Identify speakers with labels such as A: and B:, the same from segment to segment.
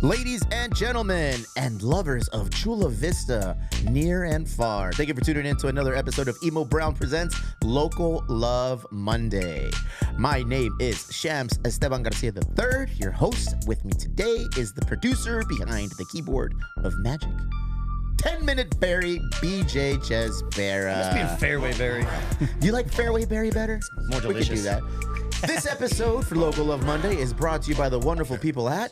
A: Ladies and gentlemen, and lovers of Chula Vista, near and far, thank you for tuning in to another episode of Emo Brown Presents Local Love Monday. My name is Shams Esteban Garcia III. Your host with me today is the producer behind the keyboard of magic, 10-Minute Barry, BJ Chesbera.
B: Must be in Fairway Berry.
A: You like Fairway Berry better?
B: More delicious.
A: We could do that. This episode for Local Love Monday is brought to you by the wonderful people at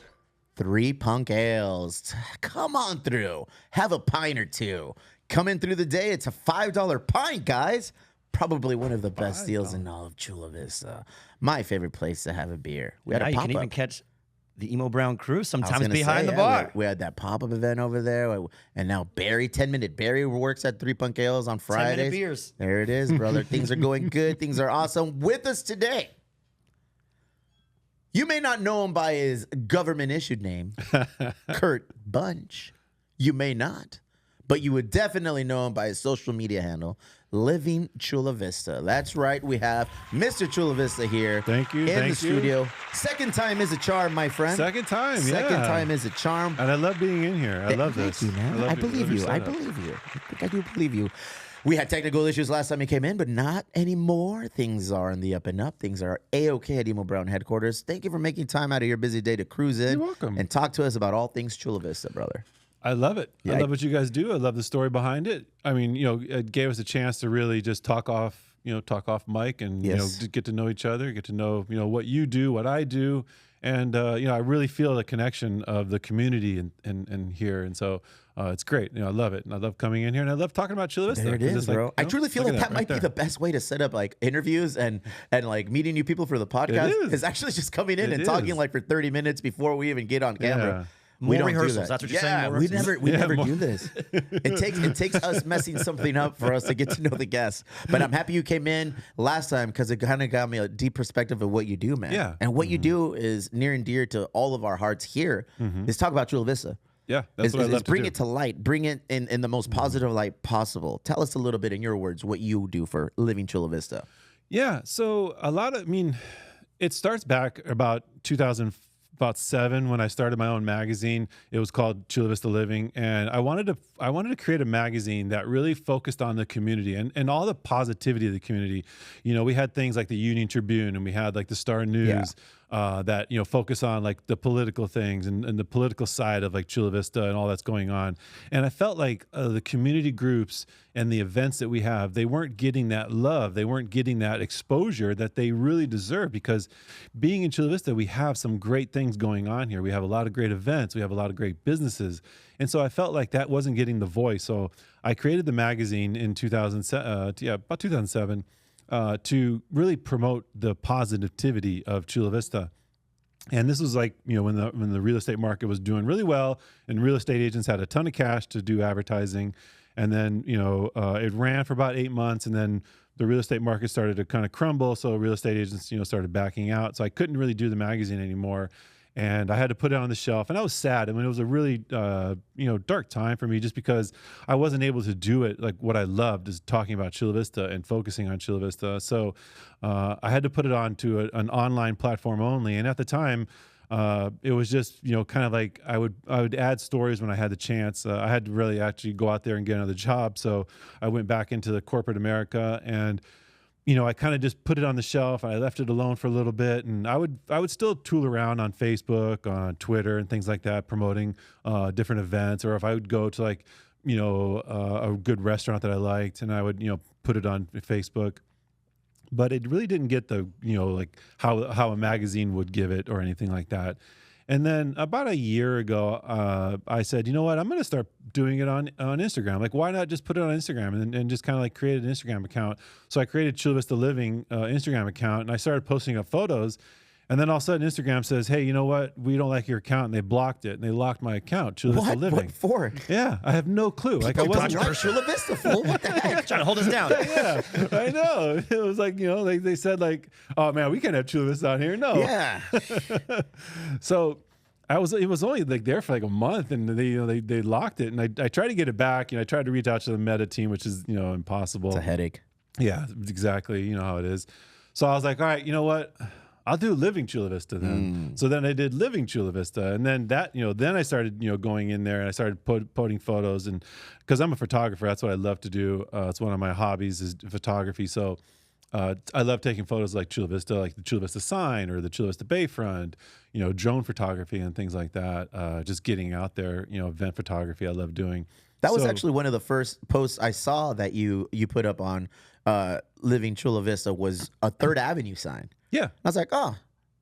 A: Three Punk Ales. Come on through. Have a pint or two. Coming through the day, it's a $5 pint, guys. Probably one of the best deals in all of Chula Vista. My favorite place to have a beer. We had
B: Now
A: a
B: you can
A: pop-up.
B: even catch the Emo Brown crew sometimes
A: gonna
B: behind
A: say,
B: the
A: yeah,
B: bar.
A: We had that pop-up event over there. And now Barry, 10-Minute Barry works at Three Punk Ales on
B: 10-minute
A: Fridays.
B: beers.
A: There it is, brother. Things are going good. Things are awesome. With us today, you may not know him by his government-issued name, Kurt Bunch. You may not. But you would definitely know him by his social media handle, Living Chula Vista. That's right. We have Mr. Chula Vista here.
C: Thank you.
A: In the studio. Second time is a charm, my friend.
C: Second time, yeah.
A: Second time is a charm.
C: And I love being in here. I love this.
A: Thank you, man. I believe you. I believe you. I think I do believe you. We had technical issues last time you came in, but not anymore. Things are in the up and up. Things are A-OK at Emo Brown headquarters. Thank you for making time out of your busy day to cruise in.
C: You're welcome.
A: And talk to us about all things Chula Vista, brother.
C: I love it.
A: Yeah.
C: I love what you guys do. I love the story behind it. I mean, it gave us a chance to really just talk off mic and,
A: Yes.
C: just get to know each other, get to know, what you do, what I do. And, I really feel the connection of the community and here. And so it's great. I love it. And I love coming in here and I love talking about Chula Vista.
A: There it is, bro. I truly feel
C: look
A: like
C: at
A: that might be the best way to set up like interviews and like meeting new people for the podcast.
C: It is.
A: Actually just coming in
C: It
A: and talking
C: is.
A: like for 30 minutes before we even get on camera.
C: Yeah.
A: We
B: More
A: don't do
B: rehearsals.
A: that.
B: That's what you're
A: yeah,
B: saying, more
A: we
B: rehearsals.
A: never
C: more.
A: do this. It takes us messing something up for us to get to know the guests. But I'm happy you came in last time because it kind of got me a deep perspective of what you do, man.
C: Yeah.
A: And what you do is near and dear to all of our hearts here. Is talk about Chula Vista.
C: Yeah, that's what I love to
A: bring
C: do.
A: it to light. Bring it in the most positive light possible. Tell us a little bit in your words what you do for Living Chula Vista.
C: Yeah, so it starts back about 2007 when I started my own magazine. It was called Chula Vista Living, and I wanted to create a magazine that really focused on the community and all the positivity of the community. We had things like the Union Tribune and we had like the Star News. That focus on like the political things and the political side of like Chula Vista and all that's going on. And I felt like the community groups and the events that we have, they weren't getting that love, they weren't getting that exposure that they really deserve. Because being in Chula Vista, we have some great things going on here. We have a lot of great events, we have a lot of great businesses, and so I felt like that wasn't getting the voice. So I created the magazine in about 2007. To really promote the positivity of Chula Vista. And this was like, when the real estate market was doing really well and real estate agents had a ton of cash to do advertising. And then, it ran for about 8 months and then the real estate market started to kind of crumble. So real estate agents, started backing out. So I couldn't really do the magazine anymore. And I had to put it on the shelf. And I was sad. I mean, it was a really, dark time for me just because I wasn't able to do it. Like what I loved is talking about Chula Vista and focusing on Chula Vista. So I had to put it on to an online platform only. And at the time, it was just, kind of like I would add stories when I had the chance. I had to really actually go out there and get another job. So I went back into the corporate America and I kind of just put it on the shelf. I left it alone for a little bit, and I would still tool around on Facebook, on Twitter, and things like that, promoting different events. Or if I would go to like, a good restaurant that I liked, and I would put it on Facebook. But it really didn't get the like how a magazine would give it or anything like that. And then about a year ago, I said, you know what, I'm going to start doing it on Instagram. Like, why not just put it on Instagram and just kind of like create an Instagram account? So I created Chula Vista Living Instagram account, and I started posting up photos. And then all of a sudden, Instagram says, hey, you know what? We don't like your account. And they blocked it. And they locked my account, Chula Vista Living.
A: What for?
C: Yeah, I have no clue. Like, I wasn't
A: like Chula Vista, fool. What the heck?
B: Trying to hold us down.
C: Yeah, I know. It was like, they said like, oh man, we can't have Chula Vista on here. No.
A: Yeah.
C: So it was only like there for like a month, and they locked it. And I tried to get it back. I tried to reach out to the Meta team, which is impossible.
A: It's a headache.
C: Yeah, exactly. You know how it is. So I was like, all right, you know what? I'll do Living Chula Vista then. So then I did Living Chula Vista, and then that, then I started, going in there and I started putting photos, and because I'm a photographer, that's what I love to do. It's one of my hobbies is photography. So I love taking photos like Chula Vista, like the Chula Vista sign or the Chula Vista Bayfront, drone photography and things like that. Just getting out there, event photography I love doing.
A: That was actually one of the first posts I saw that you put up on Living Chula Vista was a 3rd Avenue sign.
C: Yeah.
A: I was like, oh,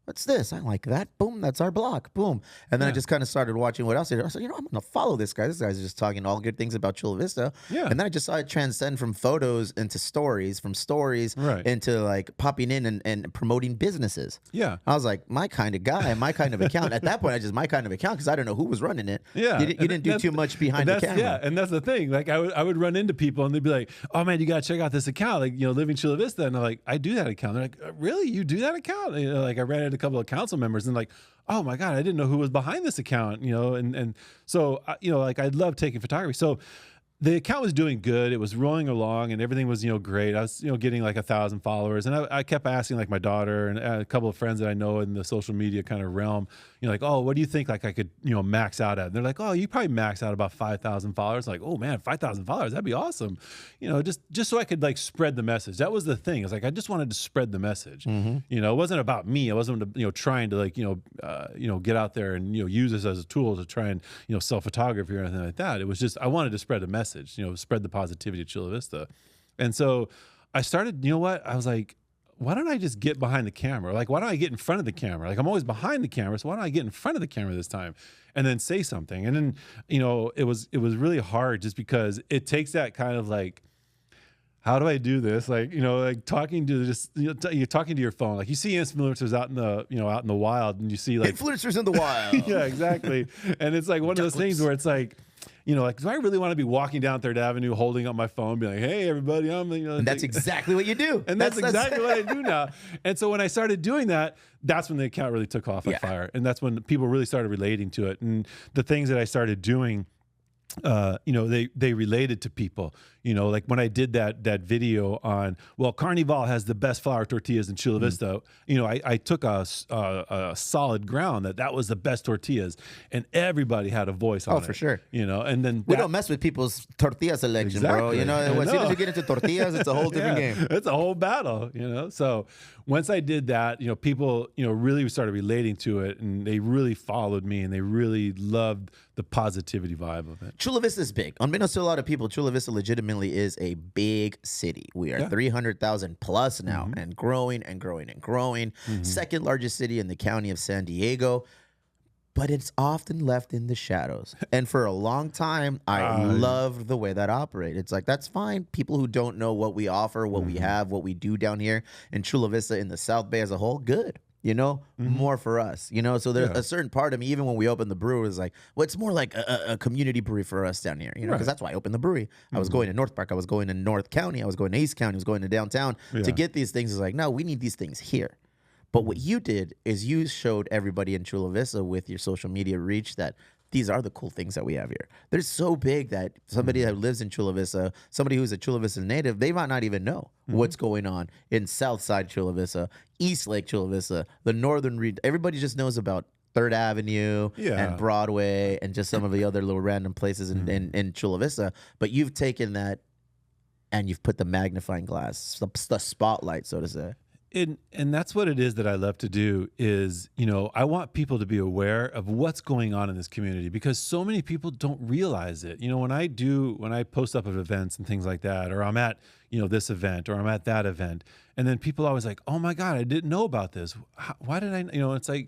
A: what's this? I like that. Boom, that's our block. Boom. And then I just kind of started watching what else. I said, I'm going to follow this guy. This guy's just talking all good things about Chula Vista.
C: Yeah.
A: And then I just saw it transcend from photos into stories, from stories into like popping in and promoting businesses.
C: Yeah.
A: I was like, my kind of guy, my kind of account. At that point, I just my kind of account because I don't know who was running it.
C: Yeah.
A: You didn't do too much behind the camera.
C: Yeah. And that's the thing. Like I would run into people and they'd be like, oh man, you got to check out this account. Like, Living Chula Vista. And I'm like, I do that account. They're like, really? You do that account? Like I ran into a couple of council members and like, oh my God, I didn't know who was behind this account, and so, like I love taking photography. So the account was doing good. It was rolling along and everything was, great. I was, getting like 1,000 followers. And I kept asking like my daughter and a couple of friends that I know in the social media kind of realm, like, oh, what do you think like I could, max out at? And they're like, oh, you probably max out about 5,000 followers. Like, oh man, 5,000 followers, that'd be awesome. Just so I could like spread the message. That was the thing. It's like, I just wanted to spread the message. It wasn't about me. I wasn't, trying to like, get out there and, use this as a tool to try and, sell photography or anything like that. It was just, I wanted to spread a message, spread the positivity of Chula Vista. And so I started, I was like, why don't I just get behind the camera? Like, why don't I get in front of the camera? Like, I'm always behind the camera, so why don't I get in front of the camera this time and then say something? And then, it was really hard just because it takes that kind of like, how do I do this? Like, like talking to just, you're talking to your phone. Like you see influencers out in the, out in the wild and you see like.
A: Influencers in the wild.
C: Yeah, exactly. And it's like one of those things where it's like, like, do I really want to be walking down 3rd Avenue holding up my phone, being like, hey, everybody, I'm,
A: And that's exactly what you do.
C: And that's exactly what I do now. And so when I stared doing that, that's when the account really took off like fire. And that's when people really started relating to it. And the things that I started doing, they related to people, like when I did that video on, well, Carnival has the best flour tortillas in Chula Vista. I took a solid ground that was the best tortillas and everybody had a voice on it.
A: Oh, for sure.
C: And then
A: we don't mess with people's tortilla selection, bro. As soon as you get into tortillas, it's a whole different game.
C: It's a whole battle, So once I did that, people, really started relating to it and they really followed me and they really loved the positivity vibe of it.
A: Chula Vista is big. Unbeknownst to a lot of people, Chula Vista legitimately is a big city. We are 300,000 plus now and growing and growing and growing. Second largest city in the county of San Diego. But it's often left in the shadows. And for a long time, I loved the way that operated. It's like, that's fine. People who don't know what we offer, what we have, what we do down here in Chula Vista in the South Bay as a whole, good. More for us, so there's a certain part of me, even when we opened the brewery, is like, well, it's more like a community brewery for us down here, because that's why I opened the brewery. I was going to North Park, I was going to North County, I was going to East County, I was going to downtown to get these things. It's like, no, we need these things here. But what you did is you showed everybody in Chula Vista with your social media reach that these are the cool things that we have here. They're so big that somebody that lives in Chula Vista, somebody who's a Chula Vista native, they might not even know what's going on in Southside Chula Vista, East Lake Chula Vista, the northern region. Everybody just knows about 3rd Avenue and Broadway and just some of the other little random places in Chula Vista. But you've taken that and you've put the magnifying glass, the spotlight, so to say.
C: And that's what it is that I love to do is, I want people to be aware of what's going on in this community because so many people don't realize it. When I post up at events and things like that, or I'm at, this event or I'm at that event, and then people are always like, oh my God, I didn't know about this. Why did I, it's like,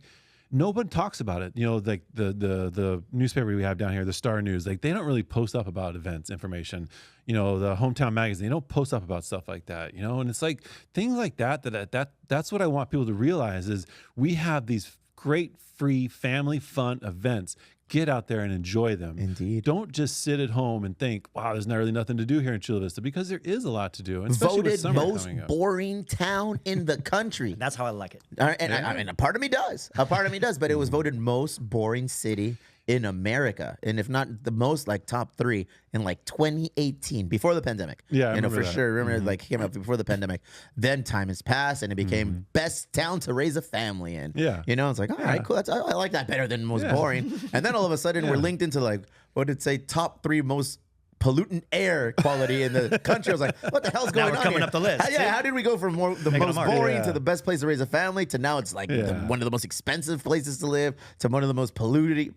C: no one talks about it. Like the newspaper we have down here, the Star News, like they don't really post up about events information. The Hometown Magazine, they don't post up about stuff like that, and it's like things like that's what I want people to realize is we have these great free family fun events. Get out there and enjoy them.
A: Indeed.
C: Don't just sit at home and think, wow, there's not really nothing to do here in Chula Vista, because there is a lot to do. Especially with summer
A: most boring town in the country.
B: That's how I like it.
A: And a part of me does. But it was voted most boring city in America, and if not the most, like top 3 in like 2018, before the pandemic.
C: Yeah, I
A: you know,
C: remember
A: for
C: that.
A: sure. Remember, like, came out before the pandemic. Then time has passed, and it became best town to raise a family in.
C: Yeah.
A: You know, it's like, all right, cool. I like that better than most boring. And then all of a sudden, we're linked into like, what did it say, top 3 most pollutant air quality in the country. I was like, what the hell's going
B: we're
A: on
B: coming
A: here?
B: up the list.
A: How did we go from the
B: Making a
A: most
B: mark.
A: boring to the best place to raise a family to now it's like one of the most expensive places to live to one of the most polluted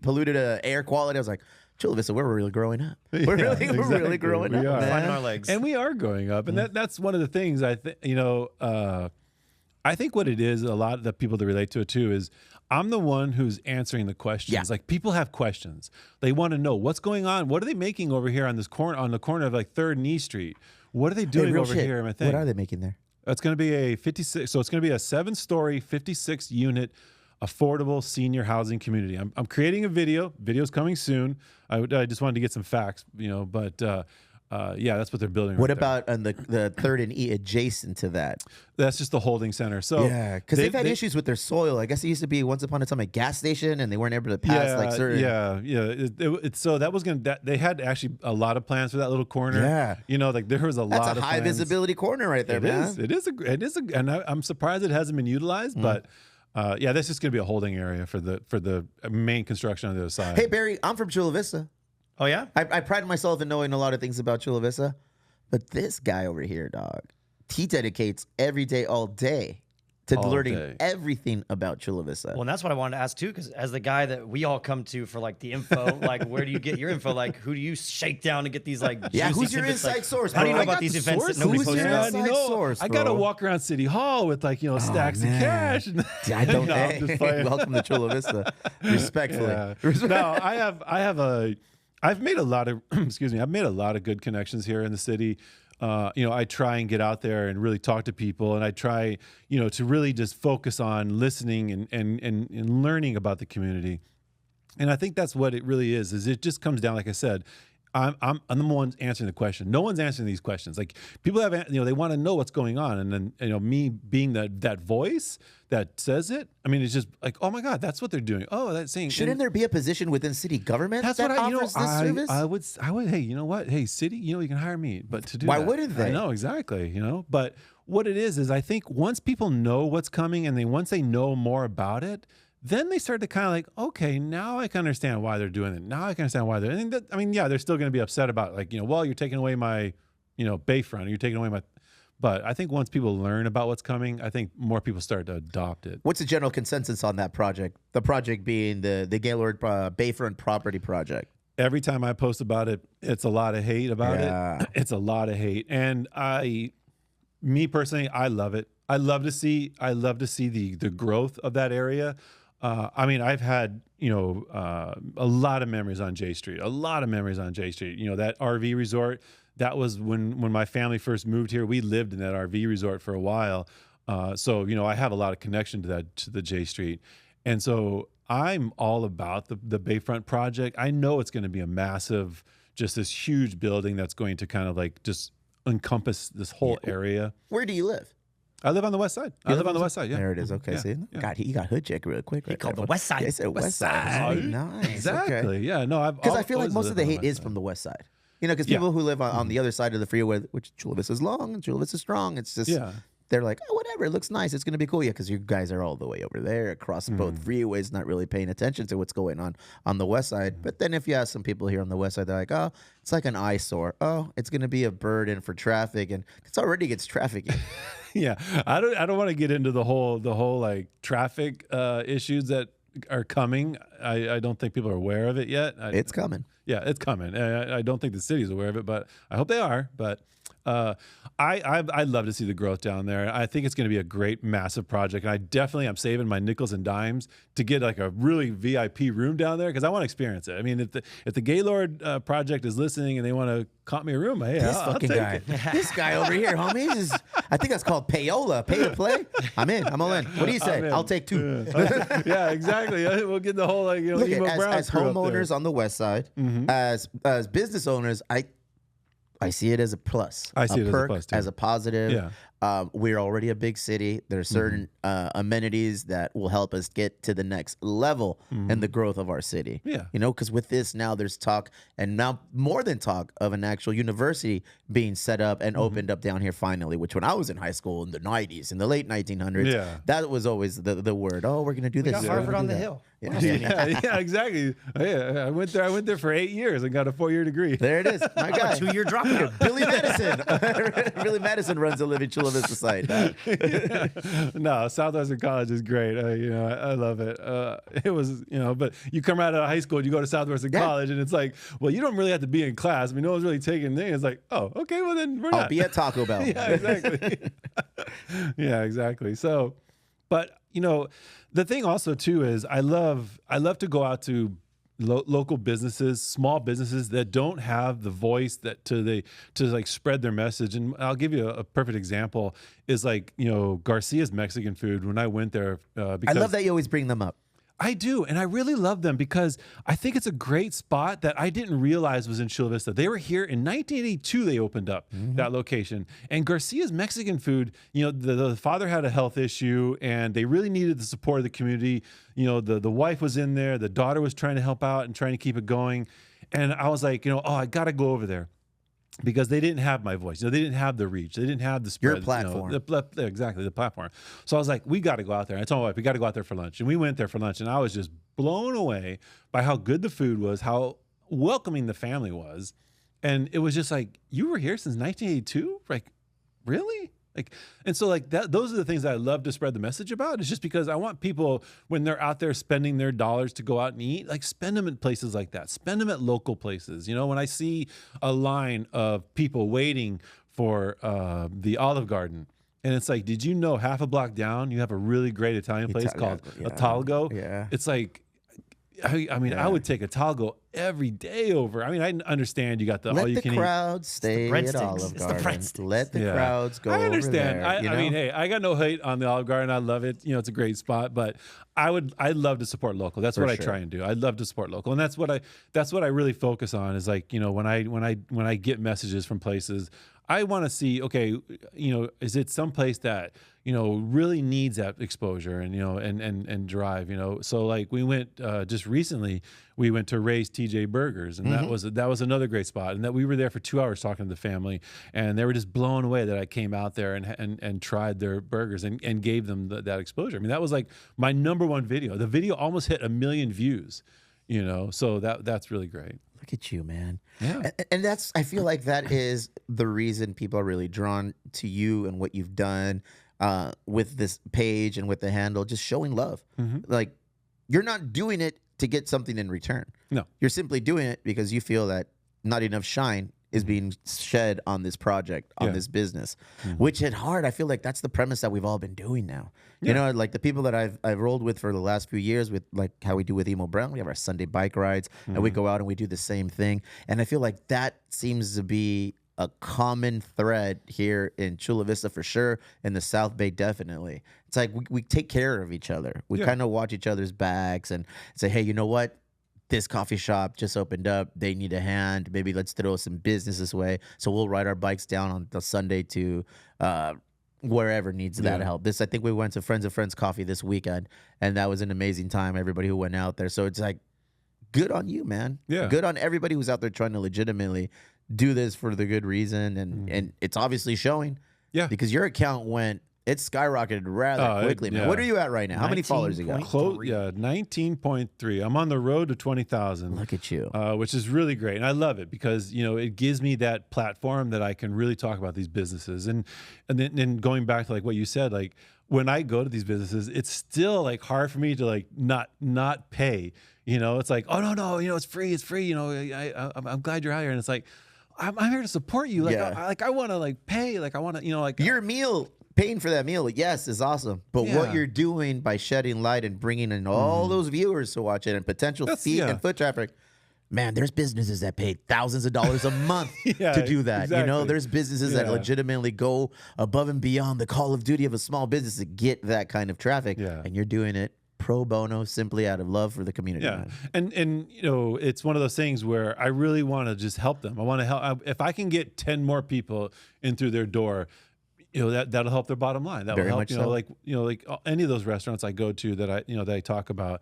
A: air quality? I was like, Chula Vista, we're really growing up. We're really growing up.
C: We are.
A: Man.
B: Finding our legs.
C: And we are growing up, and that's one of the things I think. I think what it is, a lot of the people that relate to it too is I'm the one who's answering the questions.
A: Yeah.
C: Like people have questions. They want to know what's going on. What are they making over here on this corner, on the corner of like 3rd and E Street? What are they doing over here in my thing?
A: What are they making there?
C: It's going to be a 56. So it's going to be a 7-story, 56 unit, affordable senior housing community. I'm creating a video. Video's coming soon. I just wanted to get some facts, but yeah, that's what they're building.
A: What
C: right there.
A: about on the 3rd and E adjacent to that?
C: That's just the holding center. So
A: Yeah, because they've had issues with their soil. I guess it used to be once upon a time a gas station, and they weren't able to pass like certain.
C: So that was gonna. They had actually a lot of plans for that little corner.
A: Yeah.
C: Like there was a
A: That's
C: lot
A: a
C: of
A: high
C: plans.
A: visibility corner right there, man.
C: It is, and I'm surprised it hasn't been utilized. But yeah, that's just gonna be a holding area for the main construction on the other side.
A: Hey Barry, I'm from Chula Vista.
B: Oh yeah.
A: I pride myself in knowing a lot of things about Chula Vista, but this guy over here, dog, he dedicates every day, all day, to learning everything about Chula Vista.
B: Well, and that's what I wanted to ask too, because as the guy that we all come to for like the info, like where do you get your info? Like who do you shake down to get these like juicy
A: who's your
B: tidbits?
A: inside
B: Like,
A: source?
B: How do you
A: bro?
B: know
A: I
B: about
A: got
B: these
A: the
B: events
A: source.
B: that nobody
A: Who's
B: posts
A: your
B: about?
A: inside source,
C: I gotta
A: bro?
C: walk around City Hall with like stacks of
A: man.
C: cash.
A: I don't.
C: No, I'm just playing.
A: Welcome to Chula Vista, respectfully.
C: Yeah. No, I've made a lot of I've made a lot of good connections here in the city. I try and get out there and really talk to people, and I try, to really just focus on listening and learning about the community. And I think that's what it really is it just comes down, like I said, I'm the one answering the question. No one's answering these questions. Like people have, they want to know what's going on. And then, me being that voice that says it, I mean, it's just like, oh my God, that's what they're doing. Oh, that's saying.
A: Shouldn't there be a position within city government
C: That's
A: that
C: what
A: offers this service?
C: I would, hey, you know what? Hey, city, you can hire me, but to do
A: Why
C: that,
A: wouldn't they?
C: I know, exactly, but what it is I think once people know what's coming and once they know more about it, then they start to kind of like, okay, now I can understand why they're doing it. Now I can understand why they're, yeah, they're still going to be upset about like, well, you're taking away my, bayfront, or you're taking away my, but I think once people learn about what's coming, I think more people start to adopt it.
A: What's the general consensus on that project? The project being the Gaylord Bayfront property project.
C: Every time I post about it, it's a lot of hate about it. It's a lot of hate. And me personally, I love it. I love to see the growth of that area. I've had, a lot of memories on J Street, that RV resort. That was when my family first moved here. We lived in that RV resort for a while. So, I have a lot of connection to the J Street. And so I'm all about the Bayfront project. I know it's going to be a massive, just this huge building that's going to kind of like just encompass this whole area.
A: Where do you live?
C: I live on the west side. I live on the west side. Yeah.
A: There it is. Okay.
C: Yeah.
A: See, God, he got hood check real quick.
B: He called the west side.
A: Yeah, he said west side. Oh, nice.
C: Exactly.
A: Okay.
C: Yeah. No,
A: Because I feel like most of the hate is from the west side. Because people who live on the other side of the freeway, which Chula Vista is long and Chula Vista is strong, it's just they're like, oh, whatever, it looks nice, it's gonna be cool. Yeah, because you guys are all the way over there across both freeways, not really paying attention to what's going on the west side. But then if you ask some people here on the west side, they're like, oh, it's like an eyesore. Oh, it's gonna be a burden for traffic, and it already gets traffic.
C: Yeah, I don't want to get into the whole like traffic issues that are coming. I don't think people are aware of it yet.
A: It's coming.
C: Yeah, it's coming. I don't think the city's aware of it, but I hope they are. But I'd love to see the growth down there. I think it's going to be a great, massive project. And I'm saving my nickels and dimes to get like a really VIP room down there because I want to experience it. I mean, if the Gaylord project is listening and they want to comp me a room, hey, I'll take
A: guy.
C: it.
A: This guy over here, homie. I think that's called payola. Pay to play. I'm in. I'm all in. What do you say? I'll take 2.
C: Yeah, exactly. We'll get the whole like
A: Look,
C: Emo Brown
A: as
C: crew up
A: homeowners
C: there.
A: on the west side, as business owners, I see it as a plus.
C: I see it as a
A: perk,
C: plus, too.
A: as a positive.
C: Yeah.
A: We're already a big city. There are certain amenities that will help us get to the next level in the growth of our city.
C: Yeah.
A: You know, because with this now there's talk, and now more than talk, of an actual university being set up and opened up down here finally, which when I was in high school in the 90s, in the late 1900s,
C: Yeah.
A: that was always the word. Oh, we're going to do this.
B: Got
A: we're
B: Harvard
A: gonna
B: on
A: do
B: the
A: that.
B: hill.
A: Yeah.
C: Yeah, exactly. Yeah, I went there for 8 years and got a 4-year degree.
A: There it is. My guy.
B: 2-year dropout.
A: Billy Madison. Billy Madison runs the Living Chula Vista site.
C: No, Southwestern College is great. I love it. It was, but you come out of high school and you go to Southwestern College and it's like, well, you don't really have to be in class. I mean, no one's really taking things. It's like, oh, okay, well then we're
A: I'll
C: not.
A: be at Taco Bell.
C: Yeah, exactly. Yeah, exactly. So, but the thing also too is I love to go out to local businesses, small businesses that don't have the voice to like spread their message. And I'll give you a perfect example is like, Garcia's Mexican food. When I went there, because
A: I love that you always bring them up.
C: I do. And I really love them because I think it's a great spot that I didn't realize was in Chula Vista. They were here in 1982. They opened up that location. And Garcia's Mexican food, the father had a health issue and they really needed the support of the community. The wife was in there. The daughter was trying to help out and trying to keep it going. And I was like, I got to go over there. Because they didn't have my voice, they didn't have the reach, they didn't have the spread.
A: Your platform,
C: exactly, the platform. So I was like, we got to go out there. And I told my wife, we got to go out there for lunch, and we went there for lunch, and I was just blown away by how good the food was, how welcoming the family was, and it was just like, you were here since 1982, like, really? And so that, those are the things that I love to spread the message about. It's just because I want people, when they're out there spending their dollars to go out and eat, like spend them at places like that. Spend them at local places. When I see a line of people waiting for the Olive Garden, and it's like, did you know half a block down you have a really great Italian place called Italgo?
A: Yeah.
C: It's like, I mean, I would take a Italgo every day over. I mean, I understand you got the all you can eat.
A: Let the crowds stay at Olive Garden. Let the crowds go.
C: I understand.
A: Over there,
C: I mean, hey, I got no hate on the Olive Garden. I love it. It's a great spot. But I'd love to support local. That's what I try and do. I'd love to support local, and that's what I really focus on. Is like, when I get messages from places, I want to see, okay, is it someplace that really needs that exposure and drive, So like we went just recently, we went to Ray's TJ Burgers, and that was another great spot, and that we were there for 2 hours talking to the family, and they were just blown away that I came out there and tried their burgers and gave them that exposure. I mean, that was like my #1 video. The video almost hit 1 million views, so that's really great.
A: Look at you, man.
C: Yeah.
A: And I feel like that is the reason people are really drawn to you and what you've done with this page and with the handle, just showing love. Like, you're not doing it to get something in return.
C: No.
A: You're simply doing it because you feel that not enough shine is being shed on this project, on this business, which hit hard. I feel like that's the premise that we've all been doing now. Like the people that I've rolled with for the last few years, with like how we do with Emo Brown, we have our Sunday bike rides and we go out and we do the same thing. And I feel like that seems to be a common thread here in Chula Vista for sure, in the South Bay definitely. It's like we take care of each other. We kind of watch each other's backs and say, hey, you know what? This coffee shop just opened up. They need a hand. Maybe let's throw some business this way. So we'll ride our bikes down on the Sunday to wherever needs that help. I think we went to Friends of Friends Coffee this weekend, and that was an amazing time. Everybody who went out there. So it's like, good on you, man.
C: Yeah.
A: Good on everybody who's out there trying to legitimately do this for the good reason. And it's obviously showing. Yeah. Because your account it's skyrocketed rather quickly, man. What are you at right now? How many followers you got?
C: 19.3. I'm on the road to 20,000.
A: Look at you.
C: Which is really great. And I love it because, it gives me that platform that I can really talk about these businesses. And then going back to like what you said, like when I go to these businesses, it's still like hard for me to like not pay. It's like, oh no, it's free. I'm glad you're out here. And it's like, I'm here to support you. Like, I want to like pay. Like I want to, like
A: your meal. Paying for that meal, yes, is awesome. But what you're doing by shedding light and bringing in all those viewers to watch it and potential feet and foot traffic, man, there's businesses that pay thousands of dollars a month to do that.
C: Exactly.
A: There's businesses that legitimately go above and beyond the call of duty of a small business to get that kind of traffic. And you're doing it pro bono, simply out of love for the community.
C: Yeah,
A: Man.
C: and you know, it's one of those things where I really want to just help them. I want to help. If I can get 10 more people in through their door, you know, that'll help their bottom line. That will
A: Very
C: help.
A: much
C: You know,
A: so.
C: like any of those restaurants I go to that I talk about.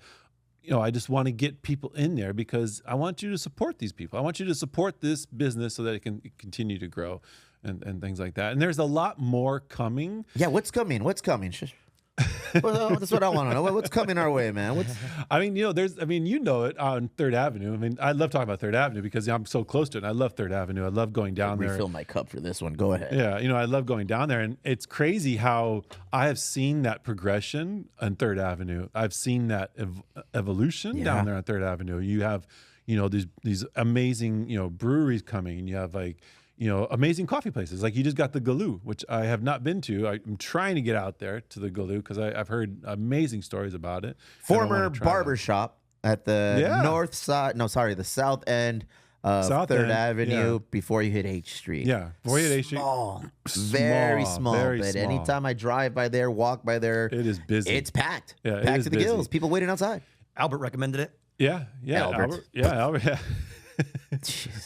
C: You know, I just want to get people in there because I want you to support these people. I want you to support this business so that it can continue to grow and things like that. And there's a lot more coming.
A: Yeah, what's coming? What's coming? Well, that's what I want to know. What's coming our way, man?
C: I mean, you know it on Third Avenue. I mean, I love talking about Third Avenue because I'm so close to it. And I love Third Avenue. I love going down there.
A: Refill my cup for this one. Go ahead.
C: Yeah, you know, I love going down there, and it's crazy how I have seen that progression on Third Avenue. I've seen that evolution down there on Third Avenue. You have, you know, these amazing, you know, breweries coming, and you have like, you know, amazing coffee places. Like you just got the Galoo, which I have not been to. I'm trying to get out there to the Galoo because I've heard amazing stories about it.
A: Former barber shop at the north side. No, sorry, the south end of Third Avenue before you hit H Street.
C: Yeah, before you hit H Street.
A: Small, very small. But anytime I drive by there, walk by there,
C: it is busy.
A: It's packed.
C: Yeah,
A: packed to the gills. People waiting outside.
B: Albert recommended it.
C: Yeah,
A: Albert.
C: Yeah.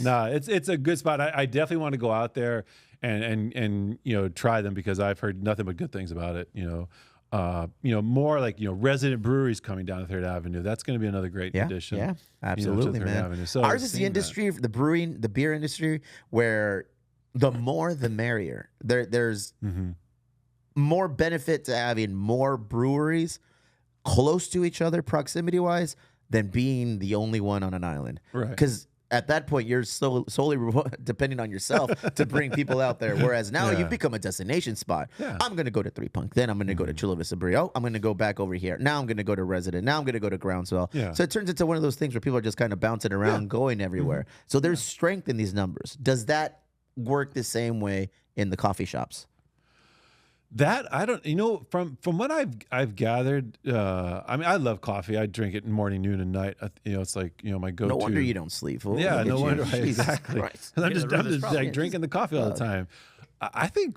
C: No, it's a good spot. I definitely want to go out there and you know, try them because I've heard nothing but good things about it. You know, more like, you know, resident breweries coming down to Third Avenue. That's going to be another great addition.
A: Yeah, absolutely,
C: you know, to Third
A: man.
C: Avenue. So
A: ours is the industry, the brewing, the beer industry, where the more the merrier. There's more benefit to having more breweries close to each other, proximity wise, than being the only one on an island.
C: Right.
A: Because at that point, you're solely depending on yourself to bring people out there. Whereas now you've become a destination spot. Yeah. I'm going to go to 3 Punk. Then I'm going to go to Chula Vista Brio. I'm going to go back over here. Now I'm going to go to Resident. Now I'm going to go to Groundswell. Yeah. So it turns into one of those things where people are just kind of bouncing around, going everywhere. So there's strength in these numbers. Does that work the same way in the coffee shops?
C: That I don't, you know, from what I've gathered. I mean, I love coffee. I drink it morning, noon, and night. You know, it's like, you know, my go-to.
A: No wonder you don't sleep. Fool.
C: Yeah, no wonder. Exactly. I'm just
B: problem.
C: like drinking the coffee all the time. I think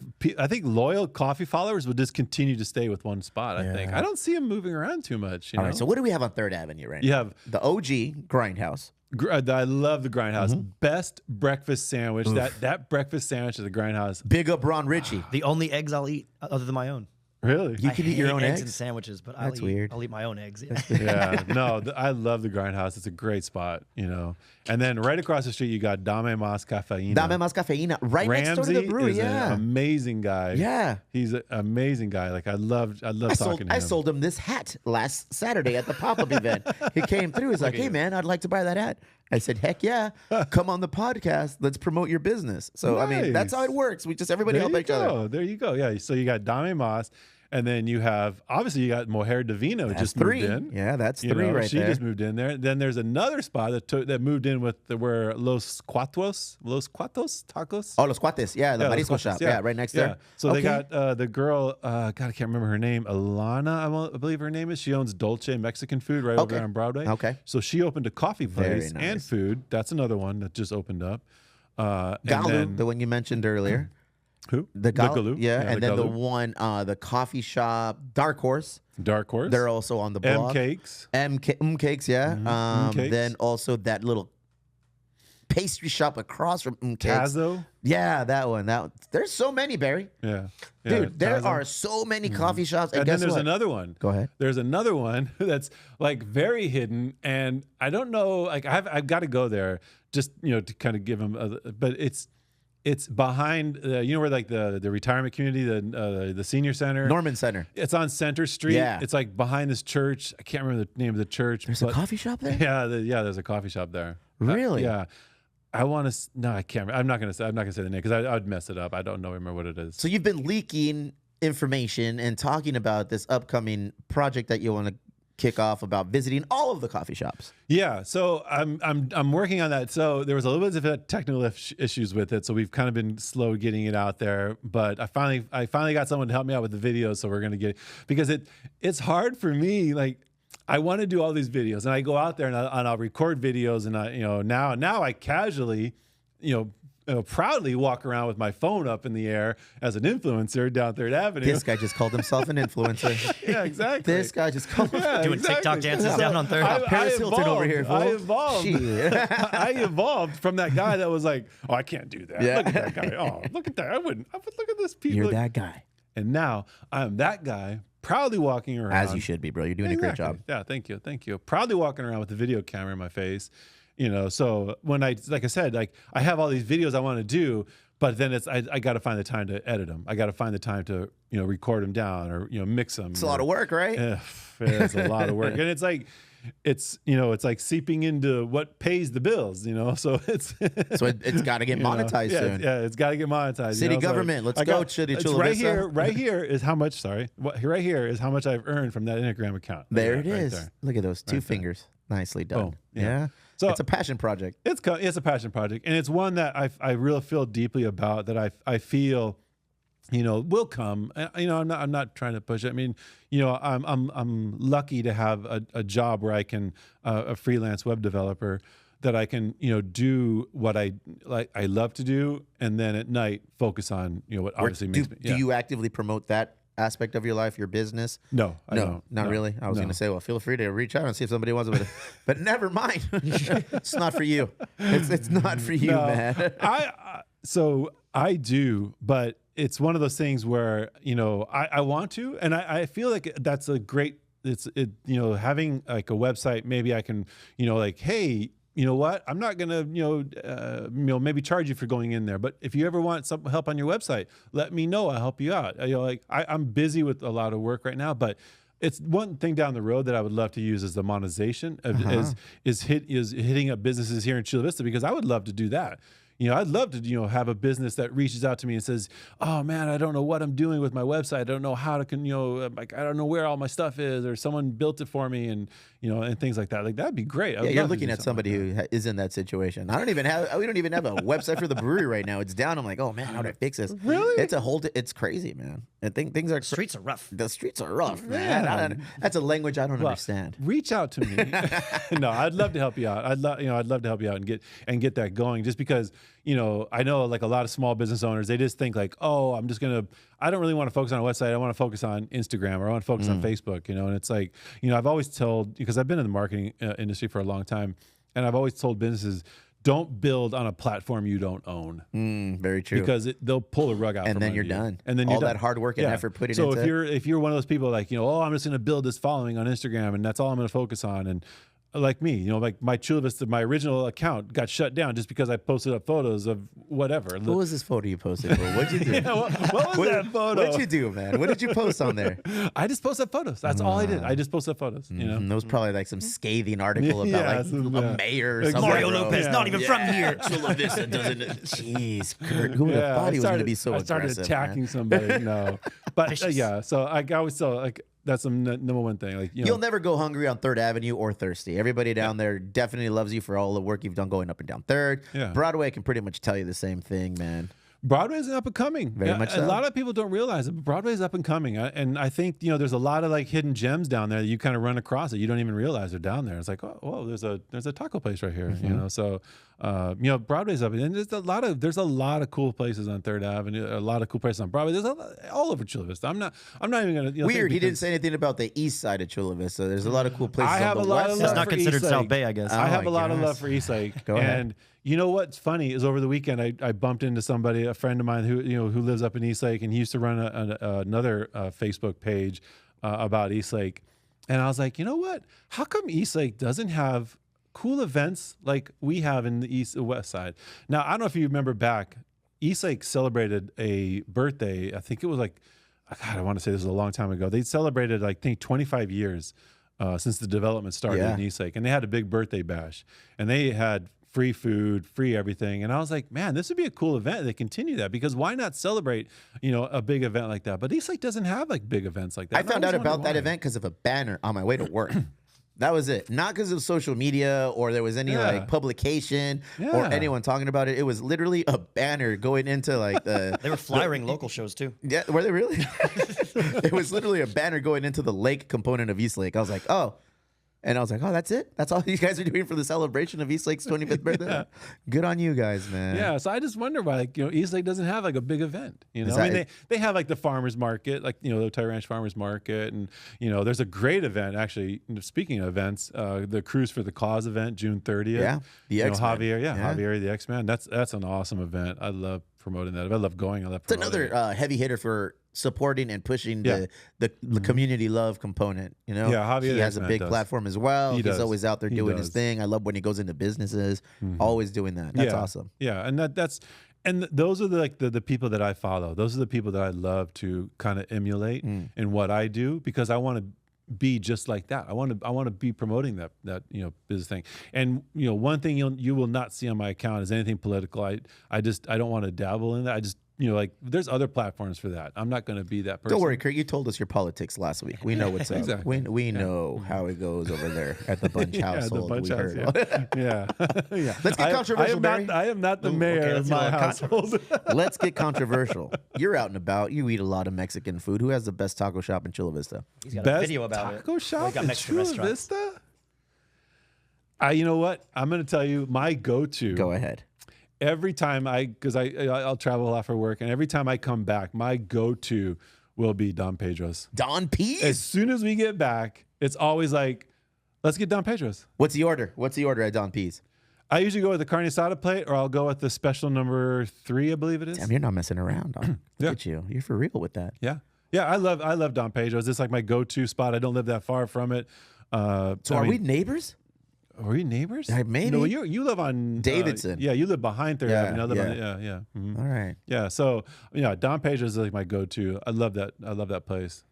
C: loyal coffee followers will just continue to stay with one spot. I think I don't see them moving around too much. You know?
A: All right. So what do we have on Third Avenue right now?
C: You have
A: the OG Grindhouse.
C: I love the Grindhouse. Best breakfast sandwich. That breakfast sandwich at the Grindhouse.
A: Big up Ron Ritchie.
B: The only eggs I'll eat other than my own.
C: Really?
A: You can eat your own eggs
B: and sandwiches, but
A: That's weird.
B: I'll eat my own eggs.
C: Yeah, no, I love the Grindhouse. It's a great spot, you know. And then right across the street, you got Dame Mas Cafeína.
A: Dame Mas Cafeína, right
C: Ramsey
A: next door to the brewery.
C: is an amazing guy.
A: Yeah,
C: he's an amazing guy. Like I love talking to him.
A: I sold him this hat last Saturday at the pop-up event. He came through. He's like, "Hey man, I'd like to buy that hat." I said, "Heck yeah, come on the podcast. Let's promote your business." So
C: Nice.
A: I mean, that's how it works. We just everybody help each other.
C: There you go. Yeah. So you got Dame Mas. And then you have, obviously, you got Mujer Divino just moved in.
A: Yeah, that's
C: You
A: three
C: know,
A: right
C: she
A: there.
C: just moved in there. Then there's another spot that moved in with where Los Cuatros tacos.
A: Oh, Los Cuates. Yeah, the
C: Los
A: marisco
C: Cuates,
A: shop. Yeah, right next there.
C: So they got the girl, God, I can't remember her name. Alana, I believe her name is. She owns Dolce Mexican food right over there on Broadway.
A: Okay.
C: So she opened a coffee place
A: Very
C: and
A: nice.
C: food. That's another one that just opened up. And
A: Galu,
C: then-
A: the one you mentioned earlier.
C: Who?
A: The
C: Galoo.
A: Yeah, and then the
C: Galoo.
A: one, the coffee shop, Dark Horse.
C: Dark Horse.
A: They're also on the
C: M
A: block.
C: Cakes.
A: Cakes, yeah.
C: Cakes.
A: Then also that little pastry shop across from Cakes.
C: Tazo.
A: Yeah, that one. There's so many, Barry.
C: Yeah.
A: Dude, there
C: Tazo.
A: are so many coffee shops. And,
C: And then
A: guess
C: there's
A: what?
C: another one.
A: Go ahead.
C: There's another one that's like very hidden, and I don't know. Like I've got to go there just to kind of give them. But it's behind. You know where like the retirement community, the senior center,
A: Norman Center.
C: It's on Center Street.
A: Yeah.
C: It's like behind this church. I can't remember the name of the church.
A: There's a coffee shop there?
C: Yeah, there's a coffee shop there.
A: Really?
C: Yeah. I want to. No, I can't. I'm not gonna say the name because I'd mess it up. I don't remember what it is.
A: So you've been leaking information and talking about this upcoming project that you want to kick off about visiting all of the coffee shops.
C: Yeah, so I'm working on that. So there was a little bit of technical issues with it, so we've kind of been slow getting it out there. But I finally got someone to help me out with the videos, so we're gonna get because it's hard for me. Like I want to do all these videos, and I go out there and I'll record videos, and now I casually, proudly walk around with my phone up in the air as an influencer down Third Avenue.
A: This guy just called himself an influencer.
C: Yeah, exactly.
A: This guy just called
B: Doing TikTok dances down on Third.
A: Paris Hilton over here, fool.
C: I evolved.
A: Shit.
C: I evolved from that guy that was like, oh, I can't do that.
A: Yeah.
C: Look at that guy. Oh, look at that. I would look at this people.
A: You're that guy.
C: And now I'm that guy proudly walking around.
A: As you should be, bro. You're doing a great job.
C: Yeah, thank you. Thank you. Proudly walking around with the video camera in my face. You know, so when like I said, like I have all these videos I want to do, but then I got to find the time to edit them. I got to find the time to, you know, record them down or, you know, mix them.
A: It's a lot of work, right?
C: It's a lot of work. And it's like, you know, it's like seeping into what pays the bills, you know? So it's
A: got to get monetized soon.
C: Yeah, it's got to get monetized.
A: City
C: you know?
A: government, let's go, City of Chula Vista.
C: Right here is how much, right here is how much I've earned from that Instagram account.
A: There
C: Right
A: it is.
C: there.
A: Look at those two fingers. Nicely done.
C: Boom. Yeah.
A: Yeah.
C: So
A: it's a passion project.
C: It's a passion project, and it's one that I really feel deeply about. That I feel, you know, will come. You know, I'm not trying to push it. I mean, you know, I'm lucky to have a job where I can a freelance web developer that I can, you know, do what I love to do, and then at night focus on, you know, what obviously makes me. Yeah.
A: Do you actively promote that aspect of your life, your business?
C: No, I don't.
A: Not really. I was going to say, well, feel free to reach out and see if somebody wants it, but never mind. It's not for you. It's not for you, man.
C: So I do, but it's one of those things where, you know, I want to, and I feel like that's a great. You know, having like a website, maybe I can, you know, like, hey, you know what? I'm not gonna, maybe charge you for going in there. But if you ever want some help on your website, let me know. I'll help you out. You know, like I'm busy with a lot of work right now, but it's one thing down the road that I would love to use as the monetization is hitting up businesses here in Chula Vista, because I would love to do that. You know, I'd love to, you know, have a business that reaches out to me and says, "Oh man, I don't know what I'm doing with my website. I don't know how to, you know, like I don't know where all my stuff is, or someone built it for me," and you know, and things like that. Like that'd be great.
A: Yeah, you're looking at somebody who is in that situation. We don't even have a website for the brewery right now. It's down. I'm like, oh man, how do I fix this?
C: Really?
A: It's crazy, man. I think things are
B: Streets are rough.
A: The streets are rough, man. That's a language I don't understand.
C: Reach out to me. No, I'd love to help you out. I'd love to help you out and get that going. Just because, you know, I know like a lot of small business owners, they just think like, oh, I don't really want to focus on a website. I want to focus on Instagram, or I want to focus on Facebook, you know? And it's like, you know, I've always told, because I've been in the marketing industry for a long time, and I've always told businesses, don't build on a platform you don't own.
A: Very true.
C: Because they'll pull the rug out,
A: and then you're done. And then all that hard work and effort put into it.
C: So if you're one of those people like, you know, oh, I'm just going to build this following on Instagram, and that's all I'm going to focus on, and like me, you know, like my Chula Vista, my original account got shut down just because I posted up photos of whatever.
A: What was this photo you posted for? What'd you do?
C: Yeah, what was that photo?
A: What'd you do, man? What did you post on there?
C: I just posted photos. That's all I did. I just posted photos. You know,
A: there was probably like some scathing article about a mayor or something.
B: Mario Lopez, not even from here.
A: Chula Vista doesn't. Jeez, Kurt, who would have thought he was going to be so aggressive?
C: I started attacking somebody. No, but so I always saw like. That's the number one thing. Like,
A: you'll never go hungry on Third Avenue or thirsty. Everybody down there definitely loves you for all the work you've done going up and down Third.
C: Yeah.
A: Broadway can pretty much tell you the same thing, man.
C: Broadway's up and coming.
A: Very much so.
C: A lot of people don't realize it, but Broadway's up and coming. And I think, you know, there's a lot of like hidden gems down there that you kind of run across it. You don't even realize they're down there. It's like, oh, whoa, there's a taco place right here. You know, so you know, Broadway's up, and there's a lot of cool places on Third Avenue, a lot of cool places on Broadway. There's all over Chula Vista. I'm not even gonna. You know,
A: weird. He didn't say anything about the east side of Chula Vista. There's a lot of cool places.
C: I have
A: on
C: a
A: the
C: lot
A: west
C: of
A: side.
C: love
B: It's not
C: for
B: considered
C: East
B: South
C: Lake.
B: Bay, I guess.
C: I have a lot of love for East Lake.
A: Go ahead.
C: And you know what's funny is over the weekend I bumped into somebody, a friend of mine who lives up in East Lake, and he used to run another Facebook page about East Lake, and I was like, you know what? How come East Lake doesn't have cool events like we have in the east and west side? Now, I don't know if you remember back, East Lake celebrated a birthday. I think it was like, God, I want to say this was a long time ago. They celebrated, I think, 25 years since the development started in East Lake. And they had a big birthday bash. And they had free food, free everything. And I was like, man, this would be a cool event. They continue that, because why not celebrate, you know, a big event like that? But East Lake doesn't have like big events like that.
A: I found out about that event because of a banner on my way to work. That was it. Not because of social media or there was any like publication or anyone talking about it. It was literally a banner going into like the.
B: They were flyering local shows too.
A: Yeah, were they really? It was literally a banner going into the lake component of East Lake. I was like, oh, And I was like, oh, that's it? That's all you guys are doing for the celebration of Eastlake's 25th birthday?
C: Yeah.
A: Good on you guys, man.
C: Yeah, so I just wonder why, like, Eastlake doesn't have like a big event. I mean, they have like the farmers market, like the Otay Ranch Farmers Market, and there's a great event actually. Speaking of events, the Cruise for the Cause event, June 30th.
A: Yeah, the X-Men.
C: Javier, Javier the X-Man. That's an awesome event. I love promoting that. I love going. I love
A: It's
C: promoting
A: another heavy hitter for supporting and pushing the community love component.
C: Yeah, Javier
A: he
C: the
A: has a
C: X-Man
A: big
C: does.
A: platform as well.
C: He
A: He's
C: does.
A: always out there
C: He
A: doing his
C: does.
A: thing. I love when he goes into businesses, always doing that. That's awesome.
C: Yeah, and those are the people that I follow. Those are the people that I love to kind of emulate in what I do, because I want to be just like that. I want to be promoting that business thing. And one thing you will not see on my account is anything political. I don't want to dabble in that. I just like there's other platforms for that. I'm not going to be that person.
A: Don't worry, Kurt. You told us your politics last week. We know what's up.
C: Exactly.
A: We know how it goes over there at the Bunch household.
C: The Bunch
A: we
C: house,
A: heard.
C: yeah.
A: Let's get controversial, Barry.
C: I am not the mayor of my household.
A: Let's get controversial. You're out and about. You eat a lot of Mexican food. Who has the best taco shop in Chula Vista?
B: He's got a
C: Best
B: video about it.
C: taco shop
B: We got
C: in
B: Mexican
C: Chula
B: restaurants.
C: Vista? You know what? I'm going to tell you my go-to.
A: Go ahead.
C: Every time I'll travel a lot for work, and every time I come back, my go-to will be Don Pedro's.
A: Don P's?
C: As soon as we get back, it's always like, let's get Don Pedro's.
A: What's the order? What's the order at Don P's?
C: I usually go with the carne asada plate, or I'll go with the special number 3, I believe it is.
A: Damn, you're not messing around. Look at you. You're for real with that.
C: Yeah. I love Don Pedro's. It's like my go-to spot. I don't live that far from it.
A: So we neighbors?
C: Are we neighbors?
A: Maybe.
C: No, you live on
A: Davidson.
C: Yeah, you live behind 3rd Avenue. I live on
A: All right.
C: Yeah, so Don Pedro's is like my go-to. I love that. I love that place.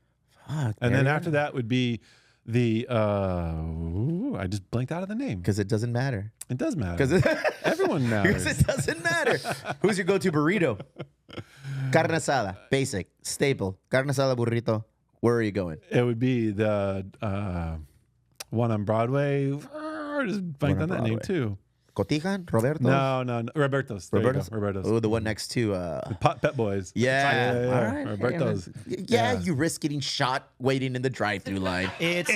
A: Fuck,
C: And then after that would be the I just blanked out of the name.
A: because it doesn't matter.
C: It does matter.
A: Because
C: Everyone matters.
A: it doesn't matter. Who's your go-to burrito? Carne asada, basic, staple. Carne asada burrito. Where are you going?
C: It would be the one on Broadway. Just blanked on that name too.
A: Cotijan? Roberto?
C: No. Roberto's. There you go,
A: Roberto's?
C: Roberto's.
A: Oh, the one next to
C: Pet Boys.
A: yeah.
C: Yeah.
A: All right.
C: Roberto's.
A: Yeah, you risk getting shot waiting in the drive-through line.
B: It's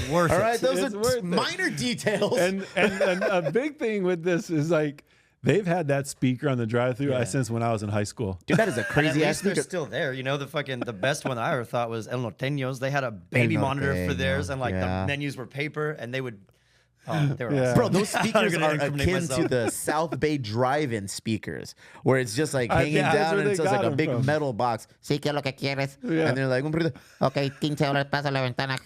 B: worth
A: All
B: it.
A: right, those
C: It's
A: are
C: worth it.
A: minor details.
C: And a big thing with this is like they've had that speaker on the drive-through since when I was in high school.
A: Dude, that is a
B: And at
A: crazy ass
B: least they're
A: speaker.
B: still there. The best one I ever thought was El Norteño's. They had a baby monitor for theirs, and like
A: yeah.
B: the menus were paper, and they would. Oh, they were
C: Yeah.
B: awesome.
A: Bro, those speakers
B: gonna
A: are
B: incriminate
A: akin to
B: myself.
A: the South Bay drive-in speakers, where it's just like hanging
C: yeah, that's
A: down
C: where
A: and
C: they
A: it's just like
C: got
A: a
C: 'em
A: big
C: from.
A: metal box. Sí, ¿qué es lo que quieres?
C: Yeah.
A: And they're like, un burrito. Okay, $15, pasa la ventana.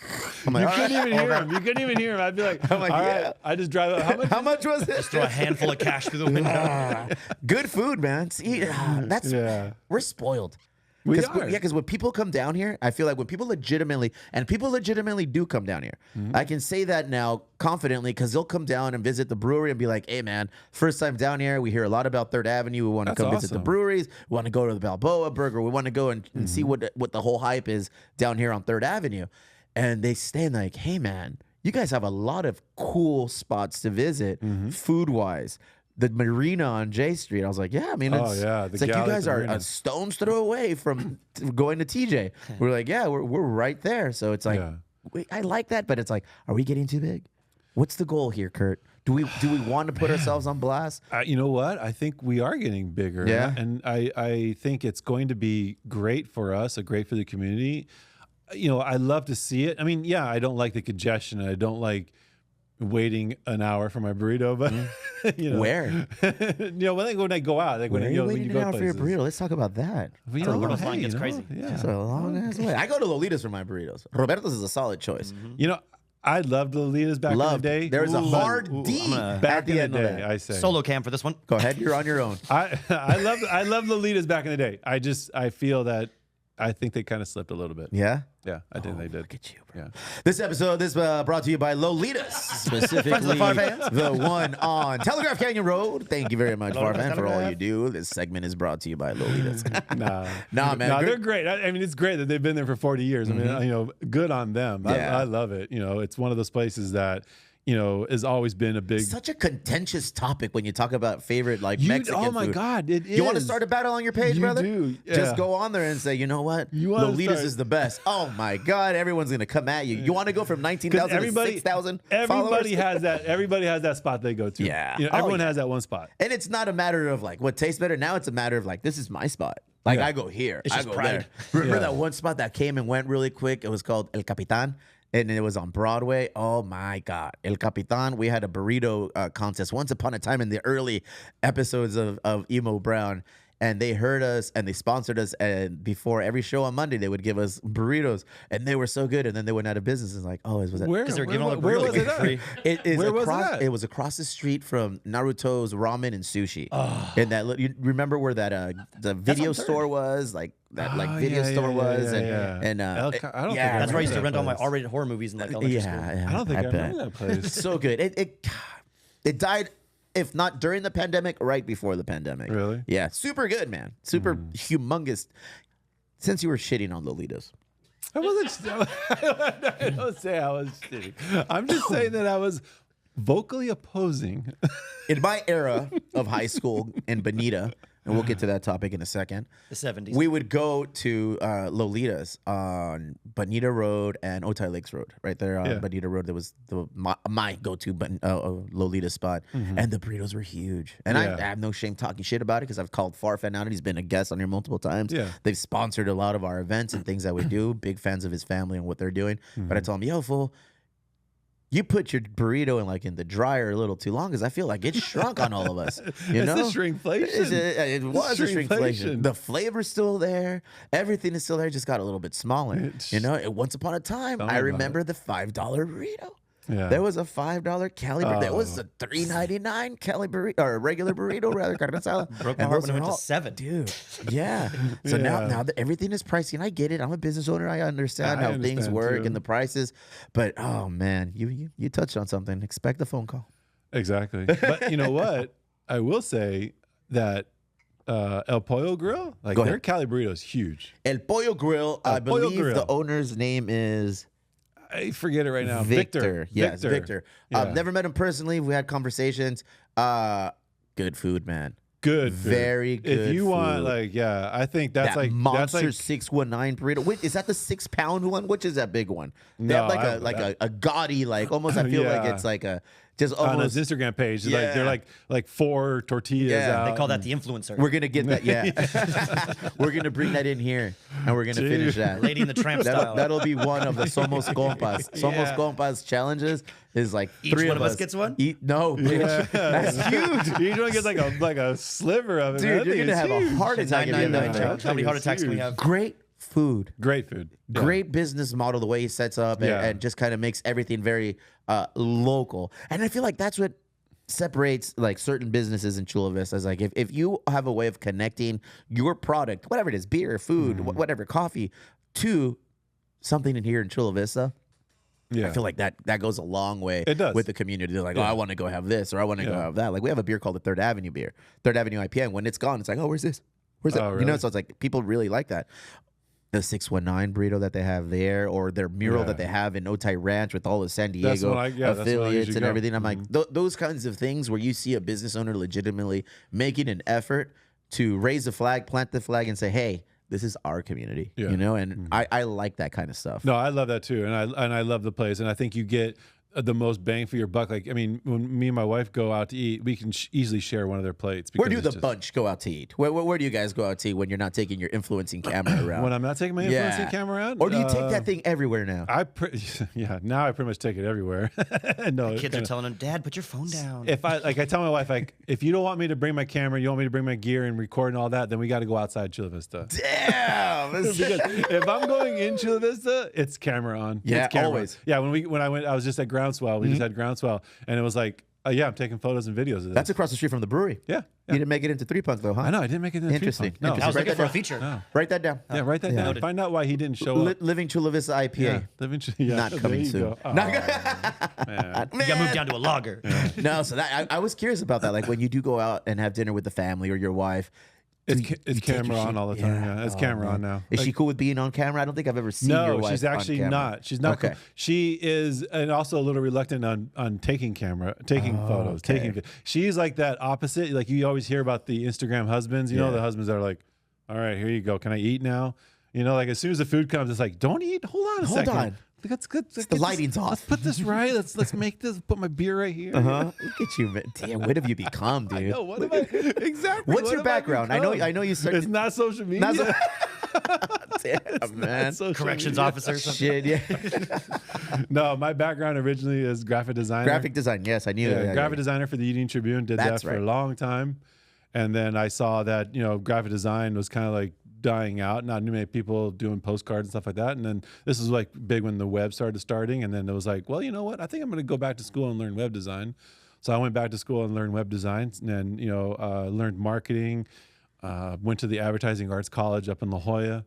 A: I'm like,
C: You
A: all
C: couldn't
A: right.
C: even hear him. You couldn't even hear him. I'd be like,
A: I'm like,
C: all right.
A: yeah.
C: I just drive up.
A: How much was it?
B: Throw a handful of cash through the window.
A: Good food, man. See, that's
C: Yeah.
A: we're spoiled.
C: We
A: Cause,
C: are.
A: yeah, because when people come down here, I feel like when people legitimately do come down here,
C: Mm-hmm.
A: I can say that now confidently because they'll come down and visit the brewery and be like, hey, man, first time down here. We hear a lot about 3rd Avenue. We want to
C: That's
A: come visit the
C: awesome.
A: breweries. We want to go to the Balboa Burger. We want to go and see
C: Mm-hmm.
A: what the whole hype is down here on 3rd Avenue. And they stand like, hey, man, you guys have a lot of cool spots to visit
C: Mm-hmm.
A: food-wise. The marina on J Street. I was like, yeah, I mean,
C: Oh, yeah, the
A: it's like you
C: galley at
A: guys
C: the
A: are
C: marina.
A: a stone's throw away from going to TJ. We're like, yeah, we're right there. So it's like,
C: Yeah.
A: wait, I like that, but it's like, are we getting too big? What's the goal here, Kurt? Do we want to put ourselves on blast?
C: You know what? I think we are getting bigger.
A: Yeah.
C: And I think it's going to be great for us, great for the community. I love to see it. I mean, yeah, I don't like the congestion. And I don't like waiting an hour for my burrito, but
A: Where?
C: when I go out, like
A: Where
C: when
A: are you
C: when
A: waiting
C: you
A: an
C: go
A: hour for your
C: places.
A: burrito? Let's talk about that.
C: Well,
B: Roberto's line gets crazy.
C: Yeah.
A: That's a long ass way. I go to Lolita's for my burritos. Roberto's is a solid choice.
C: I loved the Lolitas back
A: Loved.
C: in the day.
A: There's a
C: Ooh.
A: hard
C: Ooh,
A: D
C: back
A: at the
C: in
A: end
C: the
A: of
C: day,
A: that.
C: I say.
B: Solo cam for this one.
A: Go ahead, you're on your own.
C: I love Lolitas back in the day. I feel that I think they kind of slipped a little bit.
A: Yeah?
C: Yeah, I think they did.
A: Look at you, bro.
C: Yeah.
A: This episode is brought to you by Lolitas, specifically
B: Far fans.
A: the one on Telegraph Canyon Road. Thank you very much, Farfan, for all
B: Telegraph.
A: you do. This segment is brought to you by Lolitas.
C: Nah,
A: man,
C: No,
A: good-
C: they're great. I mean, it's great that they've been there for 40 years. I mean, good on them.
A: Yeah.
C: I love it. It's one of those places that, has always been a big.
A: Such a contentious topic when you talk about favorite Mexican
C: Oh my
A: food.
C: God, it is.
A: You want to start a battle on your page,
C: You
A: brother?
C: do, yeah.
A: Just go on there and say, you know what?
C: You wanna
A: Lolitas
C: start-
A: is the best. Oh my God, everyone's gonna come at you. You want to go from 19,000 to 6,000
C: Everybody
A: followers?
C: has that. Everybody has that spot they go to.
A: Yeah.
C: Everyone
A: yeah.
C: has that one spot.
A: And it's not a matter of like what tastes better. Now it's a matter of like, this is my spot. Like
C: Yeah.
A: I go here.
B: It's
A: I
B: just
A: go
B: pride.
A: there. Remember
C: Yeah.
A: that one spot that came and went really quick? It was called El Capitan. And it was on Broadway. Oh my God. El Capitan. We had a burrito contest once upon a time in the early episodes of Emo Brown. And they heard us and they sponsored us. And before every show on Monday, they would give us burritos. And they were so good. And then they went out of business. It's like, oh, was that?
C: Where?
B: Because they're giving all the
C: where
B: burritos
C: was it
B: for
C: at?
B: free.
A: It is
C: Where was it
A: across.
C: at?
A: It was across the street from Naruto's Ramen and Sushi. And that you remember where that the video
B: on Third.
A: store was, like that
C: Oh,
A: video
C: yeah,
A: store
C: yeah,
A: was,
C: yeah,
A: and
C: yeah.
A: and
C: I don't think I
B: That's where I used to
C: that
B: rent all my
C: place.
B: R-rated horror movies in like elementary school.
A: yeah.
C: I don't think I
A: bet.
C: remember that place.
A: So good. It died, if not during the pandemic, right before the pandemic.
C: Really?
A: Yeah. Super good, man. Super humongous. Since you were shitting on Lolitas.
C: I wasn't. I don't say I was shitty. I'm just saying that I was vocally opposing.
A: In my era of high school in Bonita, and we'll get to that topic in a second.
B: The 70s.
A: We would go to Lolitas on Bonita Road and Otay Lakes Road, right there on
C: Yeah.
A: Bonita Road. That was my go-to Lolita spot, and the burritos were huge. And
C: Yeah.
A: I have no shame talking shit about it because I've called Farfan out, and he's been a guest on here multiple times.
C: Yeah.
A: They've sponsored a lot of our events and things that we do. Big fans of his family and what they're doing. But I told him, yo, fool, you put your burrito in the dryer a little too long because I feel like it's shrunk on all of us. You
C: It's
A: know,
C: the shrinkflation.
A: It was a shrinkflation.
C: Shrinkflation.
A: The flavor's still there. Everything is still there. Just got a little bit smaller.
C: It's-
A: You know, once upon a time,
C: Tell me
A: I
C: about
A: remember the $5 burrito.
C: Yeah.
A: There was a $5 Cali burrito. There was
C: Oh.
A: a $3.99 Cali burrito, or a regular burrito, rather, carne asada.
B: Broke my
A: And
B: heart
A: those
B: when it
A: are
B: went to
A: all-
B: 7.
A: Dude, yeah. So
C: Yeah.
A: now that everything is pricey, and I get it. I'm a business owner. I understand
C: I
A: how things
C: understand,
A: work
C: too.
A: and the prices. But oh man, you touched on something. Expect a phone call.
C: Exactly. But you know what? I will say that El Pollo Grill, like
A: Go
C: their
A: ahead.
C: Cali burrito is huge.
A: El Pollo Grill. I
C: Pollo
A: believe
C: Grill.
A: the owner's name is
C: I forget it right now.
A: Victor. Yes, Victor.
C: Yeah.
A: I've never met him personally. We had conversations. Good food, man.
C: Good food.
A: Very good
C: If you want,
A: food.
C: like, yeah, I think that's
A: That
C: like
A: monster
C: that's
A: 619 burrito. Wait, is that the 6-pound one? Which is that big one? They
C: No,
A: have like a gaudy, like almost. I feel like
C: Yeah.
A: it's like a just
C: on his
A: almost.
C: Instagram page. Like
A: Yeah.
C: they're like 4 tortillas
A: Yeah.
C: out.
B: They call that the influencer.
A: We're gonna get that. Yeah, we're gonna bring that in here, and we're gonna finish that.
B: Lady in the Tramp style.
A: That'll be one of the Somos Compas. Somos
B: Yeah.
A: Compas challenges is like
B: Each
A: three
B: one
A: of
B: of us
A: us
B: gets one?
A: No, bitch. That's huge.
C: Each one gets like a sliver of it.
A: Dude,
C: man. That
A: you're
C: thing
A: gonna
C: is
A: have a
C: huge.
A: heart attack at the end of
B: 999
A: the
B: challenge. How many heart attacks can we have?
A: Great food.
C: Great food. Yeah.
A: Great business model, the way he sets up and,
C: Yeah.
A: and just kind of makes everything very local. And I feel like that's what separates like certain businesses in Chula Vista. Is like if you have a way of connecting your product, whatever it is, beer, food,
C: Mm-hmm.
A: whatever, coffee, to something in here in Chula Vista,
C: Yeah.
A: I feel like that goes a long way
C: It does.
A: with the community. They're like, oh,
C: Yeah.
A: I want to go have this or I want to go
C: Yeah.
A: have that. Like we have a beer called the Third Avenue beer, Third Avenue IPA. And when it's gone, it's like, oh, where's this? Where's that?
C: Oh,
A: You know,
C: really?
A: so it's like people really like that. The 619 burrito that they have there, or their mural
C: Yeah.
A: that they have in Otay Ranch with all the San
C: That's
A: Diego
C: when that's when I
A: affiliates
C: usually
A: and
C: go.
A: everything. I'm like, those kinds of things where you see a business owner legitimately making an effort to raise the flag, plant the flag, and say, hey, this is our community.
C: Yeah.
A: You know, and I like that kind of stuff.
C: No, I love that too, and I love the place, and I think you get the most bang for your buck. Like, I mean, when me and my wife go out to eat, we can easily share one of their plates.
A: Where do
C: because
A: the
C: it's just-
A: bunch go out to eat? Where do you guys go out to eat when you're not taking your influencing camera around?
C: when I'm not taking my influencing camera out?
A: Or do you take that thing everywhere now?
C: Yeah, now I pretty much take it everywhere. No,
B: Kids are
C: kinda-
B: telling him, Dad, put your phone down.
C: if I tell my wife, like, if you don't want me to bring my camera, you want me to bring my gear and record and all that, then we got to go outside Chula Vista.
A: Damn.
C: Because if I'm going in Chula Vista, it's camera on.
A: Yeah,
C: it's camera
A: always.
C: On. Yeah, when I went, I was just at Groundswell. We just had Groundswell, and it was like, yeah, I'm taking photos and videos of this.
A: That's across the street from the brewery.
C: Yeah,
A: You didn't make it into Three Punk though, huh?
C: I know. I didn't make it in the
A: Interesting.
C: No,
B: I was
A: Write
B: looking
A: that
B: for a
A: down.
B: feature.
C: no.
A: Write that down.
C: Yeah, write that down.
B: Noted.
C: Find out why he didn't show up.
A: Living Chula Vista IPA.
C: Yeah, yeah,
A: Not
C: there
A: coming
C: you
A: soon.
C: go. Oh,
A: Not-
C: man.
B: You got moved down to a logger.
A: No, so that I was curious about that. Like when you do go out and have dinner with the family or your wife,
C: It's camera on all the time. Yeah, it's camera on now.
A: Is she cool with being on camera? I don't think I've ever seen your
C: No,
A: wife
C: she's actually
A: on camera.
C: not. She's not.
A: Okay.
C: Cool. She is, and also a little reluctant on taking photos,
A: okay.
C: She's like that opposite. Like you always hear about the Instagram husbands. You know, the husbands that are like, all right, here you go. Can I eat now? You know, like as soon as the food comes, it's like, don't eat. Hold on a second.
A: Hold on.
C: Let's get
A: The lighting's off.
C: Let's put this right. Let's make this. Put my beer right here.
A: Look at you, man. Damn, what have you become, dude?
C: I know. What am I exactly?
A: What's
C: what
A: your
C: have
A: background? I know you started.
C: It's not social media.
A: Damn, man.
B: Corrections officer or something.
A: Shit, yeah.
C: No, my background originally is graphic designer.
A: Graphic design, yes, I knew.
C: Yeah, graphic designer for the Eating Tribune. Did
A: That's
C: that for
A: right.
C: a long time, and then I saw that graphic design was kind of like dying out. Not many people doing postcards and stuff like that. And then this was like big when the web starting. And then it was like, well, you know what? I think I'm going to go back to school and learn web design. So I went back to school and learned web design, and then learned marketing. Went to the Advertising Arts College up in La Jolla,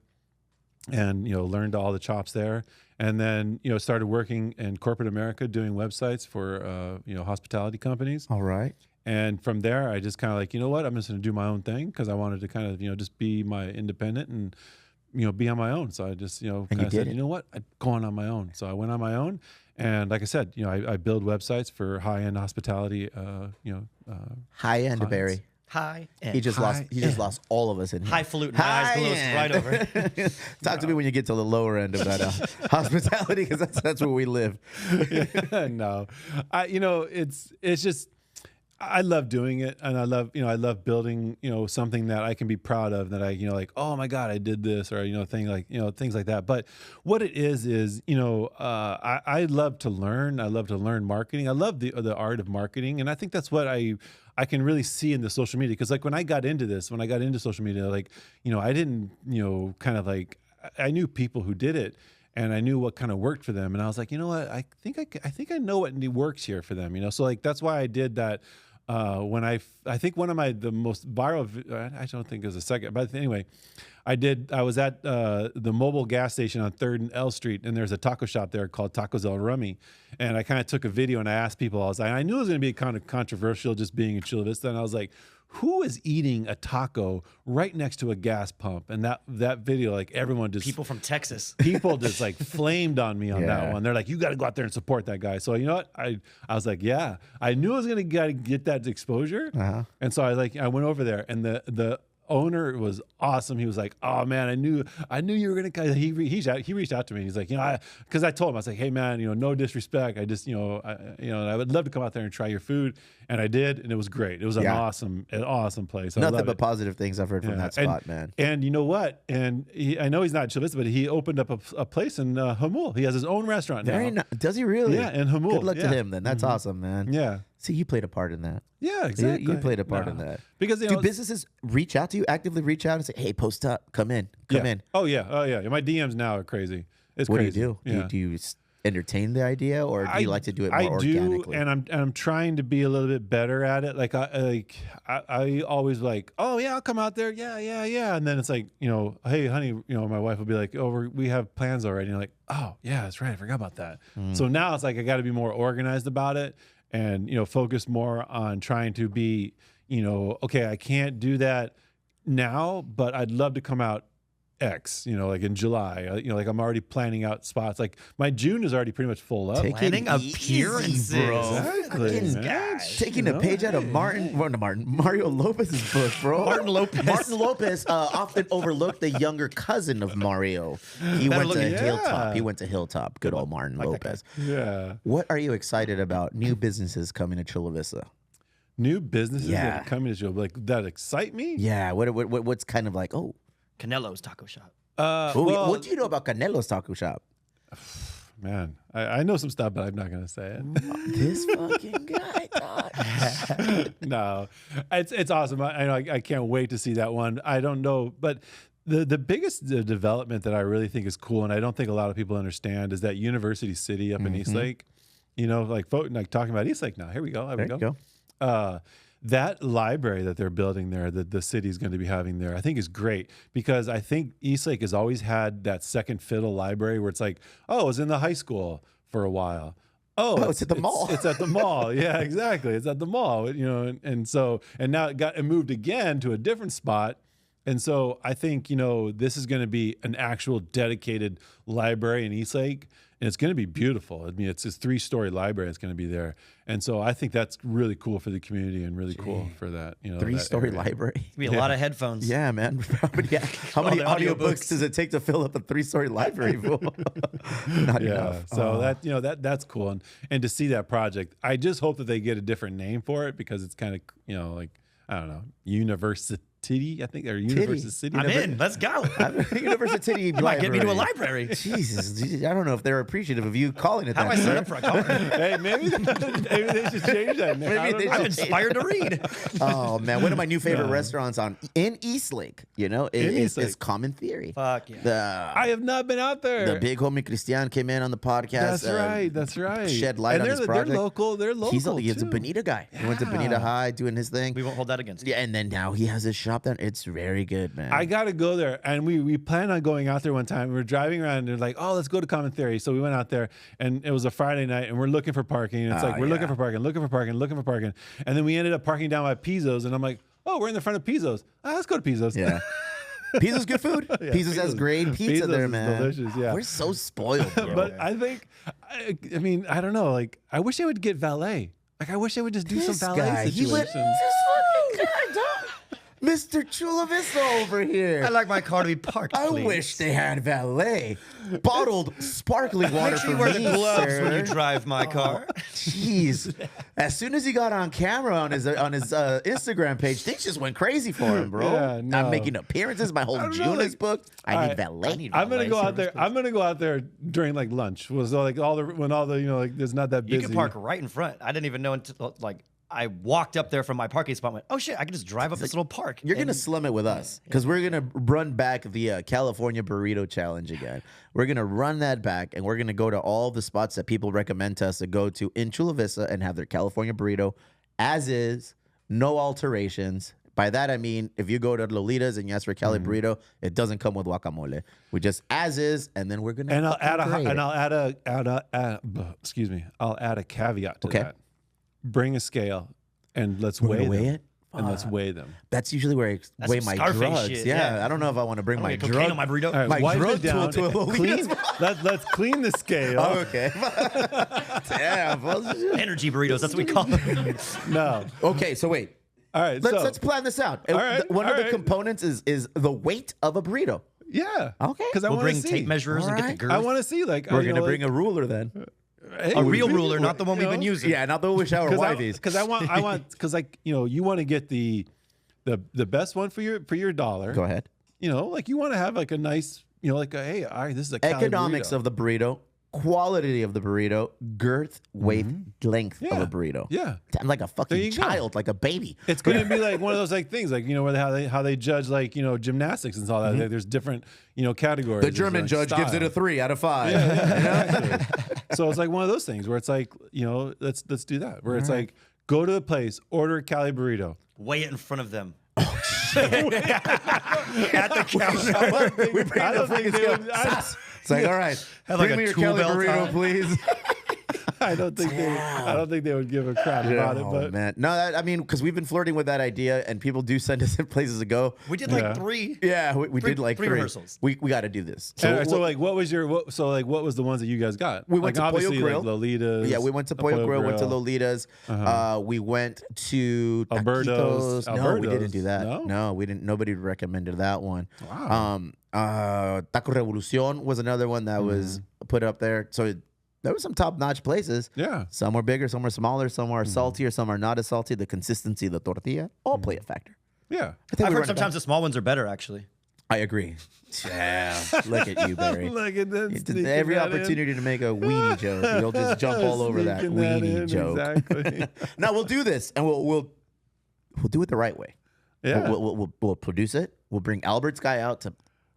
C: and learned all the chops there. And then started working in corporate America doing websites for hospitality companies.
A: All right.
C: And from there, I just kind of like, you know what, I'm just going to do my own thing because I wanted to kind of, just be my independent and, be on my own. So I just, kind of said, you know what, I'm going on my own. So I went on my own. And like I said, I build websites for high-end hospitality,
A: High-end, Barry.
B: Hi.
A: He just lost all of us in here.
B: Highfalutin. My eyes glowed right over.
A: Talk to me when you get to the lower end of that hospitality, because that's where we live.
C: No, it's just, I love doing it, and I love building, something that I can be proud of, that I, like, oh my God, I did this, or, things like that. But what it is, I love to learn. I love to learn marketing. I love the art of marketing. And I think that's what I can really see in the social media. Cause like when I got into social media, like, I didn't, kind of like, I knew people who did it, and I knew what kind of worked for them. And I was like, you know what, I think I know what works here for them, So like, that's why I did that. When I think one of the most viral, I don't think it was a second, but anyway, I was at the mobile gas station on 3rd and L Street, and there's a taco shop there called Tacos El Rummy. And I kind of took a video and I asked people, I knew it was going to be kind of controversial just being in Chula Vista. And I was like, who is eating a taco right next to a gas pump? And that video, like everyone just...
B: People from Texas.
C: People just like flamed on me on that one. They're like, you got to go out there and support that guy. So you know what? I was like, yeah, I knew I was going to get that exposure. Uh-huh. And so I went over there, and the owner was awesome. He was like, oh man, I knew you were gonna. He reached out to me. He's like, because I told him, I was like, hey man, no disrespect. I just, I would love to come out there and try your food, and I did, and it was great. It was an awesome place.
A: Nothing but positive things I've heard from that spot, man.
C: And you know what? And I know he's not in Chula Vista, but he opened up a place in Hamul. He has his own restaurant now.
A: Does he really?
C: Yeah, in Hamul.
A: Good luck to him then. That's awesome, man.
C: Yeah.
A: See, you played a part in that.
C: Yeah, exactly.
A: You played a part in that.
C: Because
A: do businesses reach out to you, actively reach out and say, "Hey, post up, come in."
C: Oh yeah. My DMs now are crazy. It's
A: what
C: crazy.
A: do you do? Do you entertain the idea, or do you like to do it more organically?
C: I do, and I'm trying to be a little bit better at it. Like I always like, oh yeah, I'll come out there. Yeah. And then it's like, hey honey, my wife will be like, oh, we have plans already. And you're like, oh yeah, that's right, I forgot about that. So now it's like I got to be more organized about it, and focus more on trying to be, okay, I can't do that now, but I'd love to come out X, like in July, like I'm already planning out spots. Like my June is already pretty much full up.
B: Planning appearances,
A: bro.
C: Exactly.
A: Taking a page out of Mario Lopez's book, bro. Martin Lopez often overlooked the younger cousin of Mario. He went to Hilltop. He went to Hilltop. Good old Martin Lopez.
C: Yeah.
A: What are you excited about? New businesses coming to Chula Vista.
C: New businesses that are coming to Chula, like that excite me.
A: Yeah. What's kind of like, oh,
B: Canelo's Taco Shop.
A: What do you know about Canelo's Taco Shop?
C: Man, I know some stuff, but I'm not gonna say it.
A: This fucking guy, dog.
C: No, it's awesome. I can't wait to see that one. I don't know, but the biggest development that I really think is cool, and I don't think a lot of people understand, is that University City up in Eastlake. Like talking about Eastlake now. Here we go.
A: There you go.
C: That library that they're building there, that the city's going to be having there, I think is great, because I think Eastlake has always had that second fiddle library where it's like, oh, it was in the high school for a while. Oh,
A: it's at the mall.
C: It's at the mall. Yeah, exactly. It's at the mall. And now it moved again to a different spot. And so I think, this is going to be an actual dedicated library in Eastlake, and it's going to be beautiful. I mean, it's this 3-story library that's going to be there. And so I think that's really cool for the community and really cool for that,
A: 3-story library.
B: Be a lot of headphones.
A: Yeah, man. How many audiobooks does it take to fill up a 3-story library? Not enough.
C: So that's cool. And to see that project, I just hope that they get a different name for it, because it's kind of, like, I don't know, University, I think, or University.
B: I'm in. Let's go.
A: University
B: You might get me to a library.
A: Jesus, I don't know if they're appreciative of you calling it
B: How
A: that.
B: do I sign up for a car?
C: Hey, maybe they should change that name.
B: I'm inspired to read.
A: Oh man, one of my new favorite restaurants in Eastlake, is Common Theory.
B: Fuck yeah.
C: I have not been out there.
A: The big homie Christian came in on the podcast.
C: That's right.
A: Shed light on this project.
C: They're local.
A: He's a Bonita guy. He went to Bonita High doing his thing.
B: We won't hold that against him.
A: Yeah, and then now he has his shop there. It's very good, man.
C: I got to go there. And we planned on going out there one time. We were driving around and they're like, oh, let's go to Common Theory. So we went out there, and it was a Friday night, and we're looking for parking. And it's like, we're looking for parking. And then we ended up parking down by Pizzo's, and I'm like, oh, we're in the front of Pizzo's. Let's go to Pizzo's.
A: Yeah. Pizza's good food. Pizza's has great pizza there, man.
C: Delicious, yeah.
A: We're so spoiled, bro.
C: But I think, I mean, I don't know. Like, I wish they would get valet. Like, I wish they would just do some valet situations.
A: Mr. Chula Vista over here.
B: I like my car to be parked,
A: I
B: please.
A: wish they had valet. Bottled sparkling water
B: Make sure you
A: for
B: wear
A: me,
B: the gloves
A: sir.
B: when you drive my car.
A: Jeez. As soon as he got on camera on his Instagram page, things just went crazy for him, bro.
C: Yeah, no.
A: I'm making appearances. My whole June is booked. I need valet.
C: I'm gonna go out there. I'm gonna go out there during like lunch. Was like when all the like there's not that busy.
B: You can park right in front. I didn't even know until like I walked up there from my parking spot and went, oh shit, I can just drive up this little park.
A: You're going to slum it with us because we're going to run back the California Burrito Challenge again. We're going to run that back, and we're going to go to all the spots that people recommend to us to go to in Chula Vista and have their California burrito as is, no alterations. By that, I mean, if you go to Lolita's and you ask for Cali burrito, it doesn't come with guacamole. We just as is, and then we're going to
C: I'll add a caveat to that. Bring a scale and let's weigh
A: it.
C: And let's weigh them.
A: That's usually where I weigh my
B: Scarface
A: drugs.
B: shit,
A: Yeah, I don't know if I want to bring my
B: cocaine
A: drug
B: on my burrito.
C: All right,
A: my
C: wipe
A: drug
C: it down.
A: tool to a Lolita's.
C: Let's clean the scale.
A: Oh, okay. Damn.
B: Energy burritos, that's what we call them.
C: No.
A: Okay, so wait.
C: All right.
A: Let's plan this out.
C: All right,
A: One of the
C: right.
A: components is the weight of a burrito.
C: Yeah.
A: Okay.
C: Because I
B: We'll
C: want to
B: bring
C: see.
B: tape measures and get the
A: Alright.
B: girth.
C: I want to see like
A: We're gonna bring a ruler then.
B: A real ruler, not the one we've been using.
A: Yeah, not the wish hour wifeys.
C: Because I want because like you want to get the best one for your dollar.
A: Go ahead.
C: Like you want to have like a nice like a, hey, all right, this is a Cali
A: Economics
C: burrito.
A: of the burrito, quality of the burrito, girth, weight, length of
C: Yeah.
A: a burrito.
C: Yeah.
A: I'm like a
C: There
A: fucking
C: you go.
A: child, like a baby.
C: It's going to be like one of those like things like where how they judge like gymnastics and all that. Like, there's different categories.
A: The German
C: There's, like,
A: judge gives it a
C: style.
A: 3 out of 5.
C: Exactly. So it's like one of those things where it's like let's do that. Where it's like go to the place, order a Cali burrito.
B: Weigh it in front of them. At the counter.
A: We bring
C: I
A: the
C: don't think
A: freaking
C: they
A: scale.
C: would-
A: Sass. It's like, all right,
B: Have like
A: bring
B: a
A: me your
B: tool
A: Cali
B: belt
A: burrito,
B: on.
A: please.
C: I don't think they would give a crap about it.
A: Oh,
C: But
A: man. No, I mean, because we've been flirting with that idea, and people do send us in places to go.
B: We did like
C: Yeah.
B: 3.
A: Yeah, we did like
B: three
A: 3
B: rehearsals.
A: We got to do this.
C: so like what was what was the ones that you guys got?
A: We went
C: like,
A: to Pollo
C: obviously
A: Grill.
C: like Lolita's.
A: Yeah, we went to Pollo Grill, went to Lolita's. We went to
C: Alberto's.
A: Taquitos. No, we didn't do that.
C: No?
A: No, we didn't. Nobody recommended that one.
C: Wow.
A: Taco Revolucion was another one that was put up there. So there were some top-notch places.
C: Yeah.
A: Some were bigger, some were smaller, some are saltier, some are not as salty. The consistency of the tortilla all play a factor.
C: Yeah.
A: I think
B: I've
A: we
B: heard
A: run it
B: sometimes
A: back.
B: the small ones are better, actually.
A: I agree. Yeah, look at you, Barry.
C: Look at that.
A: It's every opportunity to make a weenie joke, you'll just jump all over that weenie joke.
C: Exactly.
A: Now we'll do this, and we'll do it the right way.
C: Yeah.
A: We'll produce it. We'll bring Albert's guy out to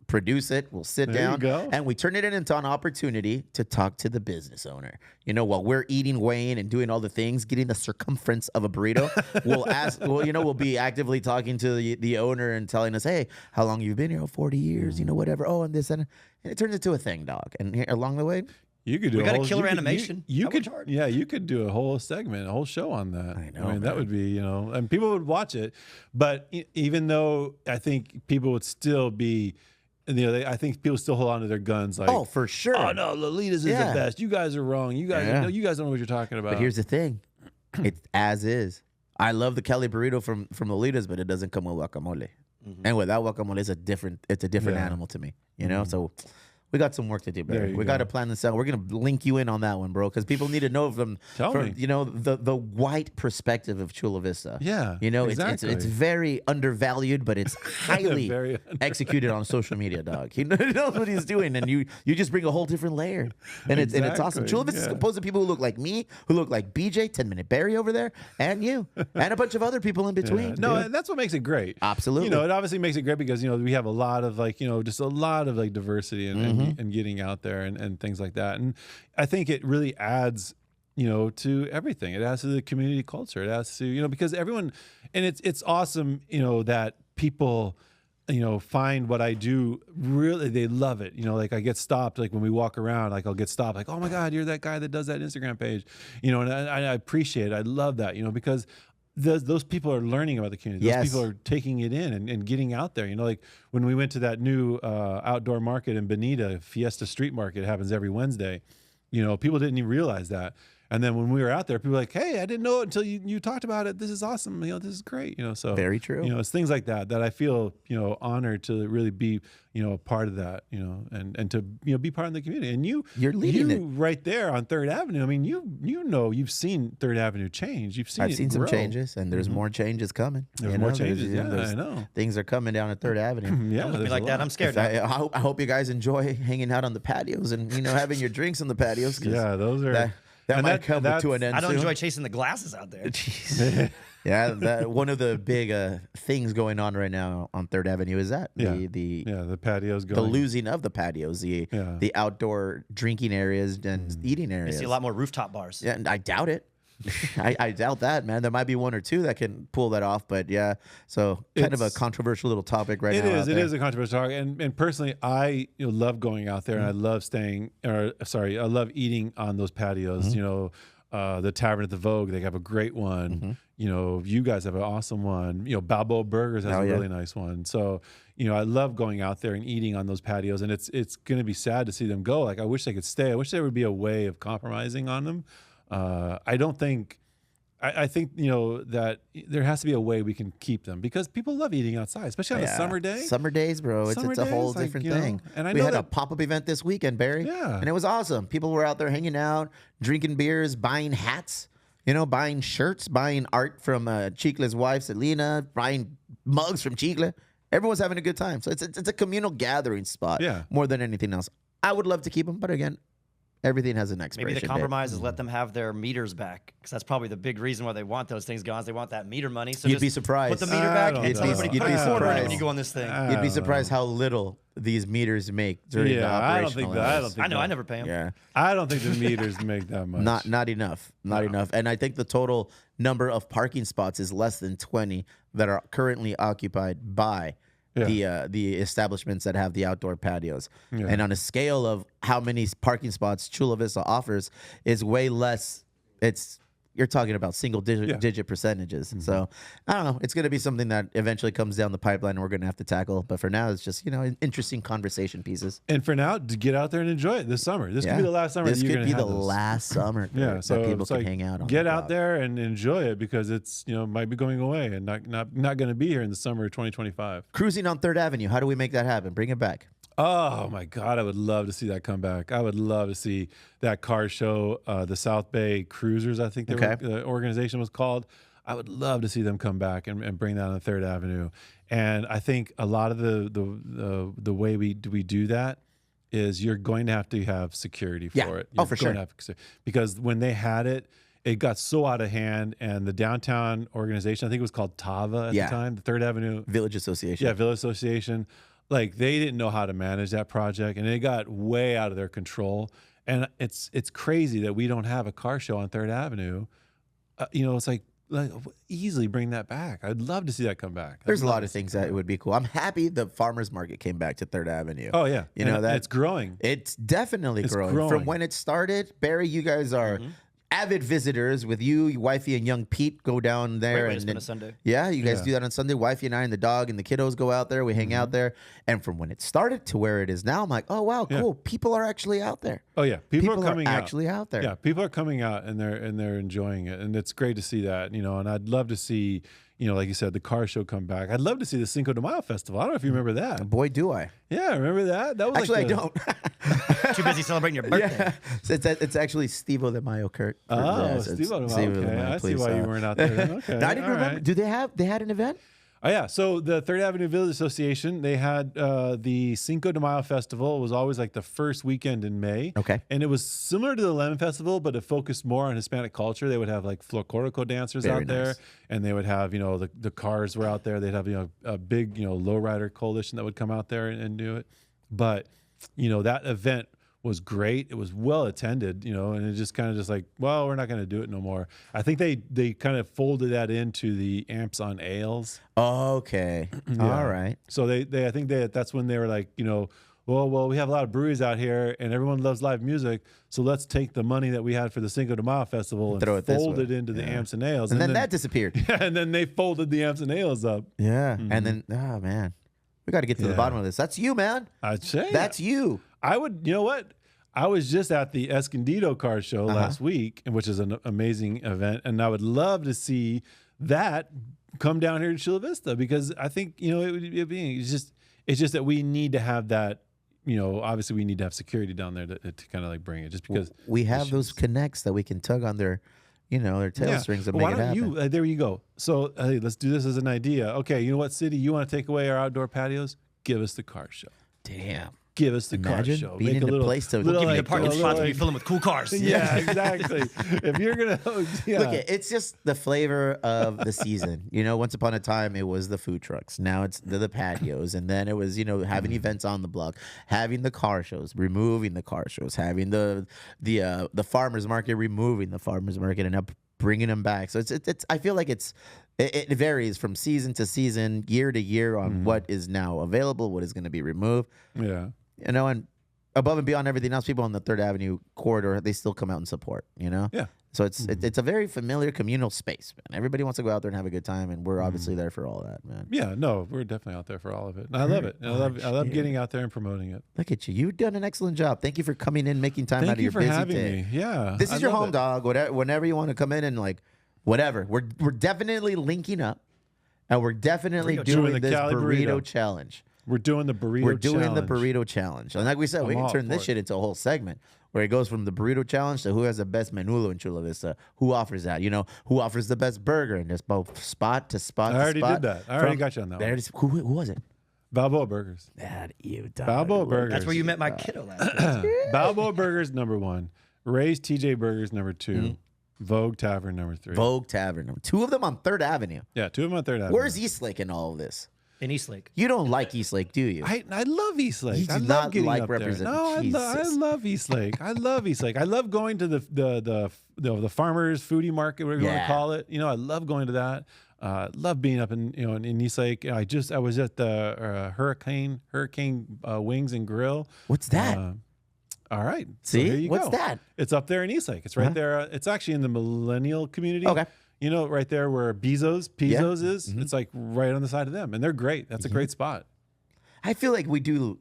A: produce it. We'll sit
C: There you
A: down
C: go.
A: and we turn it into an opportunity to talk to the business owner. While we're eating, weighing, and doing all the things, getting the circumference of a burrito, we'll ask. We'll be actively talking to the owner and telling us, hey, how long you've been here? Oh, 40 years. Whatever. Oh, and this and it turns into a thing, dog. And here, along the way,
C: You could do.
B: We got a
C: whole,
B: killer
C: you could-
B: animation.
C: You
B: How
C: could.
B: much art?
C: Yeah, you could do a whole segment, a whole show on that.
A: I know,
C: I mean, that
A: man.
C: would be, and people would watch it. But even though I think people would still be, I think people still hold on to their guns. Like,
A: Oh, for sure.
C: oh no, Lolita's is
A: Yeah.
C: the best. You guys are wrong. You guys,
A: Yeah.
C: you guys don't know what you're talking about.
A: But here's the thing. It's as is. I love the Kelly burrito from Lolitas, but it doesn't come with guacamole. And without guacamole, it's a different
C: Yeah.
A: animal to me. So we got some work to do,
C: There
A: Barry.
C: you
A: We
C: go.
A: got to plan this out. We're gonna link you in on that one, bro, because people need to know
C: Tell me.
A: the white perspective of Chula Vista.
C: Yeah,
A: It's
C: exactly.
A: very undervalued, but it's highly
C: Very
A: executed on social media, dog. He knows what he's doing, and you just bring a whole different layer, and it's awesome.
C: Exactly,
A: Chula Vista is
C: yeah.
A: composed of people who look like me, who look like BJ, 10-Minute Barry over there, and you, and a bunch of other people in between.
C: Yeah. No,
A: dude.
C: and that's what makes it great.
A: Absolutely.
C: It obviously makes it great because we have a lot of just a lot of diversity and getting out there and things like that. And I think it really adds to everything. It adds to the community culture. It adds to because everyone, and it's awesome that people find what I do really, they love it. Like I get stopped, like when we walk around, like I'll get stopped, like, oh my God, you're that guy that does that Instagram page, and I appreciate it. I love that, because those people are learning about the community. Those
A: Yes.
C: people are taking it in and getting out there. Like when we went to that new outdoor market in Bonita, Fiesta Street Market, it happens every Wednesday. People didn't even realize that. And then when we were out there, people were like, hey, I didn't know it until you talked about it. This is awesome. This is great. So
A: Very true.
C: It's things like that I feel, honored to really be, a part of that, and to, be part of the community. And
A: You're leading it.
C: right there on 3rd Avenue. I mean, you've seen 3rd Avenue change. You've seen
A: I've
C: it
A: seen some
C: grow.
A: changes, and there's more changes coming.
C: There's more changes. Yeah, I know.
A: Things are coming down at 3rd Avenue.
C: Yeah,
B: Don't look at me
C: there's
B: like
C: a
B: that.
C: lot.
B: I'm scared. now.
A: I hope you guys enjoy hanging out on the patios and having your drinks on the patios. 'Cause
C: Yeah, those are.
A: that
C: and
A: might come
C: that's-
A: to an end.
B: I don't
A: soon.
B: enjoy chasing the glasses out there.
A: Jeez. Yeah, one of the big things going on right now on 3rd Avenue is that the
C: the patios
A: the
C: going.
A: losing of the patios, the outdoor drinking areas and eating
B: I
A: areas.
B: see a lot more rooftop bars.
A: Yeah, and I doubt it. I doubt that, man. There might be one or two that can pull that off, but yeah. So kind of a
C: It's-
A: controversial little topic right now.
C: It is a controversial topic, and personally, I love going out there, and I love I love eating on those patios. The Tavern at the Vogue, they have a great one. You guys have an awesome one. Balboa Burgers has a really nice one. So I love going out there and eating on those patios, and it's going to be sad to see them go. Like I wish they could stay. I wish there would be a way of compromising on them. I don't think. I think that there has to be a way we can keep them because people love eating outside, especially on a summer day.
A: Summer days, bro.
C: Summer
A: It's a whole
C: days, like,
A: different
C: you know,
A: thing.
C: and I
A: we
C: know
A: had a
C: that-
A: pop-up event this weekend, Barry.
C: Yeah.
A: And it was awesome. People were out there hanging out, drinking beers, buying hats, buying shirts, buying art from Chicla's wife, Selena, buying mugs from Chicla. Everyone's having a good time. So it's a communal gathering spot more than anything else. I would love to keep them, but again, everything has an expiration
B: Maybe the
A: date.
B: compromise is let them have their meters back because that's probably the big reason why they want those things gone. Is they want that meter money. So
A: You'd
B: just
A: be surprised.
B: Put the meter
C: I
B: back
C: don't
B: and
C: know.
B: tell everybody
A: You'd
B: put
A: be
B: a quarter in it when
A: surprised.
B: you go on this thing.
A: You'd be surprised how little these meters make during the
C: I don't
A: operational
C: think that. I don't
A: hours.
C: think
B: I know.
C: that.
B: I never pay them.
A: Yeah.
C: I don't think the meters make that much.
A: Not enough. Not enough. And I think the total number of parking spots is less than 20 that are currently occupied by the establishments that have the outdoor patios.
C: Yeah.
A: And on a scale of how many parking spots Chula Vista offers is way less. You're talking about single digit percentages. And so I don't know. It's going to be something that eventually comes down the pipeline and we're going to have to tackle. But for now, it's just, interesting conversation pieces.
C: And for now, to get out there and enjoy it this summer. This could be the last summer.
A: This
C: that you're
A: could be
C: gonna
A: the
C: have this.
A: last summer
C: Yeah, so
A: that people
C: it's
A: can
C: like,
A: hang out on.
C: get
A: the
C: out
A: block.
C: there and enjoy it because it's might be going away and not going to be here in the summer of 2025.
A: Cruising on 3rd Avenue. How do we make that happen? Bring it back.
C: Oh my God, I would love to see that come back. I would love to see that car show, the South Bay Cruisers, I think the organization was called. I would love to see them come back and bring that on 3rd Avenue. And I think a lot of the way we do that is you're going to have security for it.
A: Oh,
C: You're
A: for
C: going
A: sure.
C: to have because when they had it, it got so out of hand, and the downtown organization, I think it was called TAVA at the time, the 3rd Avenue
A: Village Association.
C: Yeah, Village Association. Like they didn't know how to manage that project, and it got way out of their control. And it's crazy that we don't have a car show on 3rd Avenue. It's like like easily bring that back. I'd love to see that come back.
A: There's a lot of things that would be cool. I'm happy the farmers market came back to 3rd Avenue.
C: Oh yeah,
A: you know that
C: it's growing.
A: It's definitely growing.
C: growing.
A: From when it started. Barry, you guys are avid visitors with you, your wifey, and young Pete go down there.
B: Great way to
A: and
B: spend a Sunday.
A: Yeah, you guys do that on Sunday. Wifey and I and the dog and the kiddos go out there. We hang out there. And from when it started to where it is now, I'm like, oh wow, cool. People are actually out there.
C: Oh yeah, people are coming
A: actually out there.
C: Yeah, people are coming out and they're enjoying it, and it's great to see that. And I'd love to see, like you said, the car show come back. I'd love to see the Cinco de Mayo festival. I don't know if you remember that.
A: Boy, do I.
C: Yeah, remember that? That was
A: actually, I don't.
B: Too busy celebrating your birthday.
A: Yeah. So it's actually Steve-O de Mayo, Kurt.
C: Oh, Steve-O de Mayo. Okay, I see why you weren't out there. Okay,
A: I didn't remember. Do they had an event?
C: Oh yeah, so the 3rd Avenue Village Association, they had the Cinco de Mayo Festival. It was always like the first weekend in May.
A: Okay.
C: And it was similar to the Lemon Festival, but it focused more on Hispanic culture. They would have like folklorico dancers out there, and they would have, the cars were out there. They'd have, a big, lowrider coalition that would come out there and do it. But, that event was great. It was well attended, and it just kind of like, well, we're not going to do it no more. I think they kind of folded that into the Amps on Ales.
A: Okay. All right.
C: So I think that's when they were like, well, we have a lot of breweries out here and everyone loves live music. So let's take the money that we had for the Cinco de Mayo Festival and fold it into the Amps and Ales.
A: And then that disappeared.
C: Yeah, and then they folded the Amps and Ales up.
A: Yeah. And then, oh man, we got to get to the bottom of this. That's you, man.
C: I'd say
A: that's you.
C: I would, you know what? I was just at the Escondido car show last week, which is an amazing event, and I would love to see that come down here to Chula Vista, because I think it's just that we need to have that. Obviously we need to have security down there to kind of like bring it, just because
A: we have those connects that we can tug on their tail strings and make it happen.
C: There you go. So hey, let's do this as an idea. Okay, you know what, city? You want to take away our outdoor patios? Give us the car show.
A: Damn.
C: Give us the car show.
A: Being in a place to
B: give you the parking spots where you fill them with cool cars.
C: Yeah, exactly. If you're gonna
A: look, it's just the flavor of the season. Once upon a time it was the food trucks. Now it's the patios, and then it was having events on the block, having the car shows, removing the car shows, having the farmers market, removing the farmers market, and up bringing them back. So it's I feel like it varies from season to season, year to year on what is now available, what is going to be removed.
C: Yeah.
A: And above and beyond everything else, people on the 3rd Avenue corridor, they still come out and support, Yeah. So it's a very familiar communal space, man. Everybody wants to go out there and have a good time, and we're obviously there for all that, man.
C: Yeah, no, we're definitely out there for all of it. And I love it. And I love getting out there and promoting it.
A: Look at you. You've done an excellent job. Thank you for coming in, making time out of your busy day.
C: Thank you for having me. Yeah.
A: This is your home, dog. Whenever you want to come in and whatever. We're definitely linking up, and we're definitely doing this burrito challenge.
C: We're doing the burrito challenge.
A: We're doing the burrito challenge. And like we said, we can turn this shit into a whole segment where it goes from the burrito challenge to who has the best menudo in Chula Vista, who offers that, who offers the best burger, and just both spot to spot to spot.
C: I already did that. I already got you on that one.
A: Who was it?
C: Balboa Burgers.
A: Balboa
C: Burgers.
B: That's where you met my kiddo last week.
C: Balboa Burgers, number 1. Ray's TJ Burgers, number 2. Vogue Tavern, number 3.
A: Vogue Tavern. 2 of them on 3rd Avenue.
C: Yeah, 2 of them on 3rd Avenue.
A: Where's Eastlake in all of this?
B: In Eastlake.
A: You don't like Eastlake, do you?
C: I love Eastlake.
A: You do
C: I love
A: not
C: getting
A: like
C: up there.
A: representing.
C: No, I love Eastlake. I love Eastlake. I love going to the farmers foodie market, whatever you want to call it. I love going to that. Love being up in Eastlake. I was at the Hurricane Wings and Grill.
A: What's that?
C: All right.
A: See,
C: so here you
A: what's
C: go.
A: that?
C: It's up there in Eastlake. It's right there. It's actually in the millennial community.
A: Okay.
C: Right there where Pizzo's is. It's like right on the side of them, and they're great. That's a great spot.
A: I feel like we do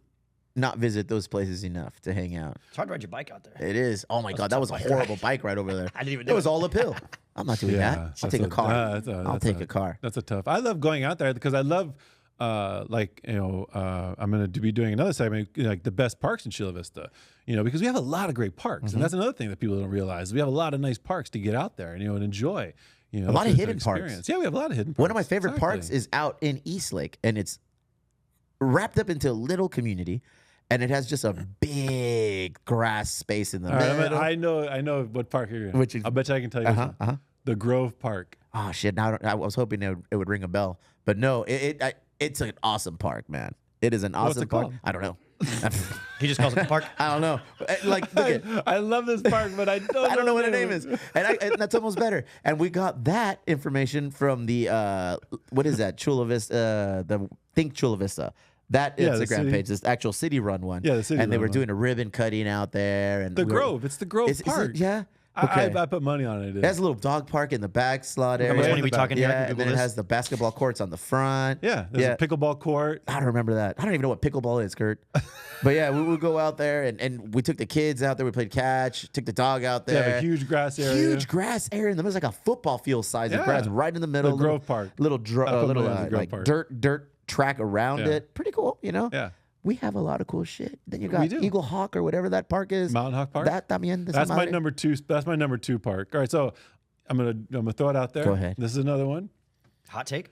A: not visit those places enough to hang out.
B: It's hard to ride your bike out there.
A: It is. Oh my God, that was a horrible bike ride over there.
B: I didn't even know
A: it was all uphill. I'm not doing that. I'll take a car. I'll take a car.
C: That's a tough. I love going out there because I love. I'm going to be doing another segment, like the best parks in Chula Vista, because we have a lot of great parks, and that's another thing that people don't realize. We have a lot of nice parks to get out there, and enjoy. A
A: lot of hidden parks.
C: Yeah, we have a lot of hidden parks.
A: One of my favorite parks is out in Eastlake, and it's wrapped up into a little community, and it has just a big grass space in the middle.
C: I know what park you're in. I bet you I can tell you. The Grove Park.
A: Oh shit! Now I was hoping it would ring a bell, but no. It's an awesome park, man. It is an awesome park.
C: Called?
A: I don't know.
B: He just calls it the park.
A: I don't know. Like, look at.
C: I love this park, but I don't
A: know what the name is. And that's almost better. And we got that information from the what is that? Chula Vista, the Think Chula Vista. That Instagram page, this actual city run one.
C: Yeah, the city
A: and they
C: run
A: were
C: one.
A: doing a ribbon cutting out there. And
C: The Grove. It's the Grove
A: is
C: Park.
A: it, yeah.
C: I
A: Okay.
C: put money on it.
A: It has a little dog park in the back slot
B: How
A: area.
B: much money are we talking here? I
A: Yeah,
B: can
A: and
B: Google
A: then it
B: this.
A: has the basketball courts on the front.
C: Yeah, there's a pickleball court.
A: I don't remember that. I don't even know what pickleball is, Kurt. But yeah, we would go out there and we took the kids out there. We played catch, took the dog out
C: They
A: there.
C: have a huge grass area.
A: Huge grass area. And there was like a football field size of
C: Yeah.
A: grass right in the middle.
C: The Grove Park.
A: Little,
C: I put
A: little
C: money on the Grove
A: like
C: Park.
A: dirt track around
C: Yeah.
A: it. Pretty cool, you know?
C: Yeah.
A: We have a lot of cool shit. Then you
C: We
A: got
C: do.
A: Eagle Hawk or whatever that park is.
C: Mountain Hawk Park?
A: That también.
C: That's my number 2. That's my number 2 park. All right, so I'm gonna throw it out there.
A: Go ahead.
C: This is another one.
B: Hot take.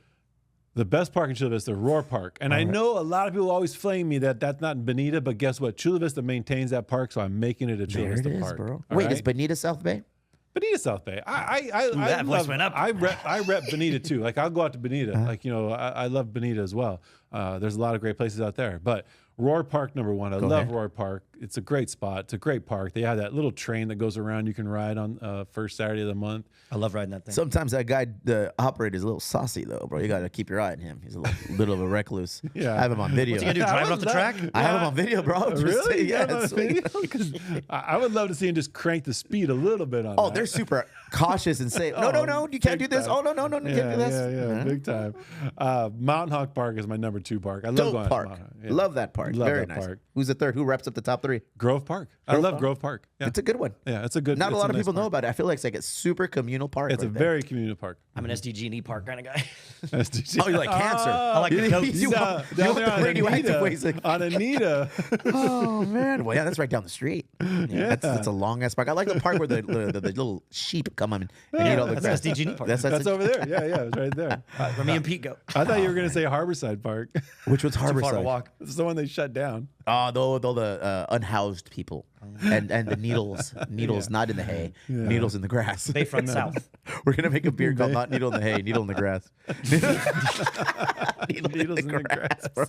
C: The best park in Chula Vista, Roar Park. And I know a lot of people always flame me that that's not in Bonita, but guess what? Chula Vista maintains that park, so I'm making it a Chula
A: There it
C: Vista
A: is,
C: park.
A: bro.
C: All
A: Wait,
C: right?
A: is Bonita South Bay?
C: Bonita South Bay. I
B: that voice
C: love,
B: went up.
C: I rep Bonita too. Like I'll go out to Bonita. Like, you know, I love Bonita as well. There's a lot of great places out there. But Roar Park, number 1. I love
A: ahead.
C: Roar Park. It's a great spot. It's a great park. They have that little train that goes around you can ride on first Saturday of the month.
B: I love riding that thing.
A: Sometimes that guy, the operator, is a little saucy though, bro. You got to keep your eye on him. He's a little of a recluse.
C: Yeah.
A: I have him on video.
B: What's he gonna do? Drive it off the track?
A: I have him on video, bro. Just
C: Really?
A: say, yeah,
C: You have
A: it's
C: it on
A: sweet.
C: video? 'Cause I would love to see him just crank the speed a little bit on
A: Oh,
C: that.
A: they're super cautious and say, no, you can't do
C: big
A: this.
C: time.
A: Oh, no, you can't do this.
C: Yeah, big time. Mountain Hawk Park is my number 2 park. I love
A: Dope
C: going
A: park.
C: to Mountain Hawk. Yeah.
A: Love that park.
C: Love
A: Very
C: that
A: nice.
C: park.
A: Who's the third? Who wraps up the top 3?
C: Grove Park. I love Grove Park. Yeah.
A: It's a good one.
C: Yeah, it's a good.
A: Not a
C: it's
A: lot of
C: nice
A: people know
C: park.
A: about it. I feel like it's a super communal park.
C: It's a
A: right there.
C: very communal park.
B: I'm an SDG&E park kind of guy.
A: Oh, you like cancer?
B: I like the goats.
A: You want the radioactive waste.
C: On Anita.
A: Oh man, well yeah, that's right down the street. Yeah, that's a long ass park. I like the park where the little sheep come on and eat all the
B: That's
A: grass.
B: SDG&E park.
C: That's over there. Yeah, it's right there.
B: Where me and Pete go.
C: I thought you were going to say Harborside Park.
A: Which was
B: Too far to
A: Harborside.
B: walk.
C: It's the one they shut down.
A: Oh, the unhoused people and the needles, not in the hay, needles in the grass.
B: Bayfront South.
A: We're gonna make a beer called Not Needle in the Hay, Needle in the Grass.
C: Needles in the grass.
A: Bro.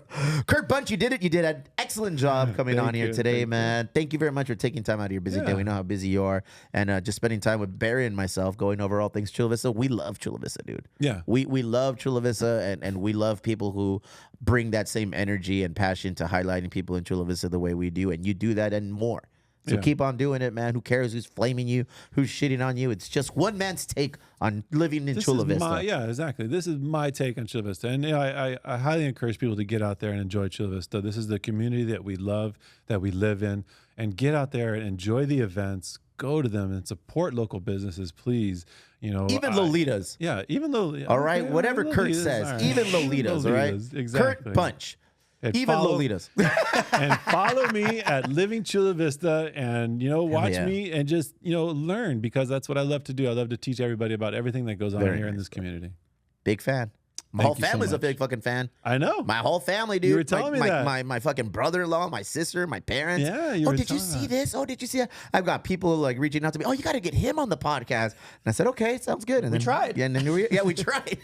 A: Kurt Bunch, you did it. You did an excellent job coming
C: Thank
A: on here
C: you,
A: today,
C: thank you.
A: man. Thank you very much for taking time out of your busy day.
C: Yeah.
A: We know how busy you are, and just spending time with Barry and myself, going over all things Chula Vista. We love Chula Vista, dude.
C: Yeah.
A: we love Chula Vista, and we love people who bring that same energy and passion to highlighting people in Chula Vista the way we do, and you do that and more. So
C: Yeah.
A: keep on doing it, man. Who cares who's flaming you, who's shitting on you? It's just one man's take on living in
C: This
A: Chula
C: is
A: Vista.
C: yeah, exactly. This is my take on Chula Vista. And I highly encourage people to get out there and enjoy Chula Vista. This is the community that we love, that we live in. And get out there and enjoy the events. Go to them and support local businesses, please. You know,
A: Even Lolitas.
C: Yeah, even though.
A: All right, whatever Kurt
C: Lolitas,
A: says,
C: all right.
A: even Lolitas, all right?
C: Exactly.
A: Kurt Bunch,
C: And
A: even
C: follow-
A: Lolitas.
C: And follow me at Living Chula Vista, and watch
A: yeah.
C: me and just learn, because that's what I love to do. I love to teach everybody about everything that goes on
A: Very
C: here in
A: nice,
C: this community.
A: Big fan. My
C: Thank
A: whole
C: you so
A: family's a
C: much.
A: big fucking fan.
C: I know.
A: My whole family, dude.
C: You were telling me that.
A: My fucking brother-in-law, my sister, my parents.
C: Yeah, you
A: oh,
C: were
A: did you
C: telling
A: see
C: that.
A: this? Oh, did you see that? I've got people like reaching out to me. Oh, you got to get him on the podcast. And I said, okay, sounds good. And
B: We
A: then,
B: tried.
A: Yeah, and then we tried.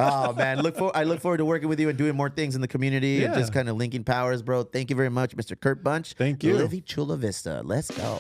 A: Oh man, I look forward to working with you and doing more things in the community and
C: Yeah.
A: just kind of linking powers, bro. Thank you very much, Mr. Kurt Bunch.
C: Thank you.
A: Living Chula Vista. Let's go.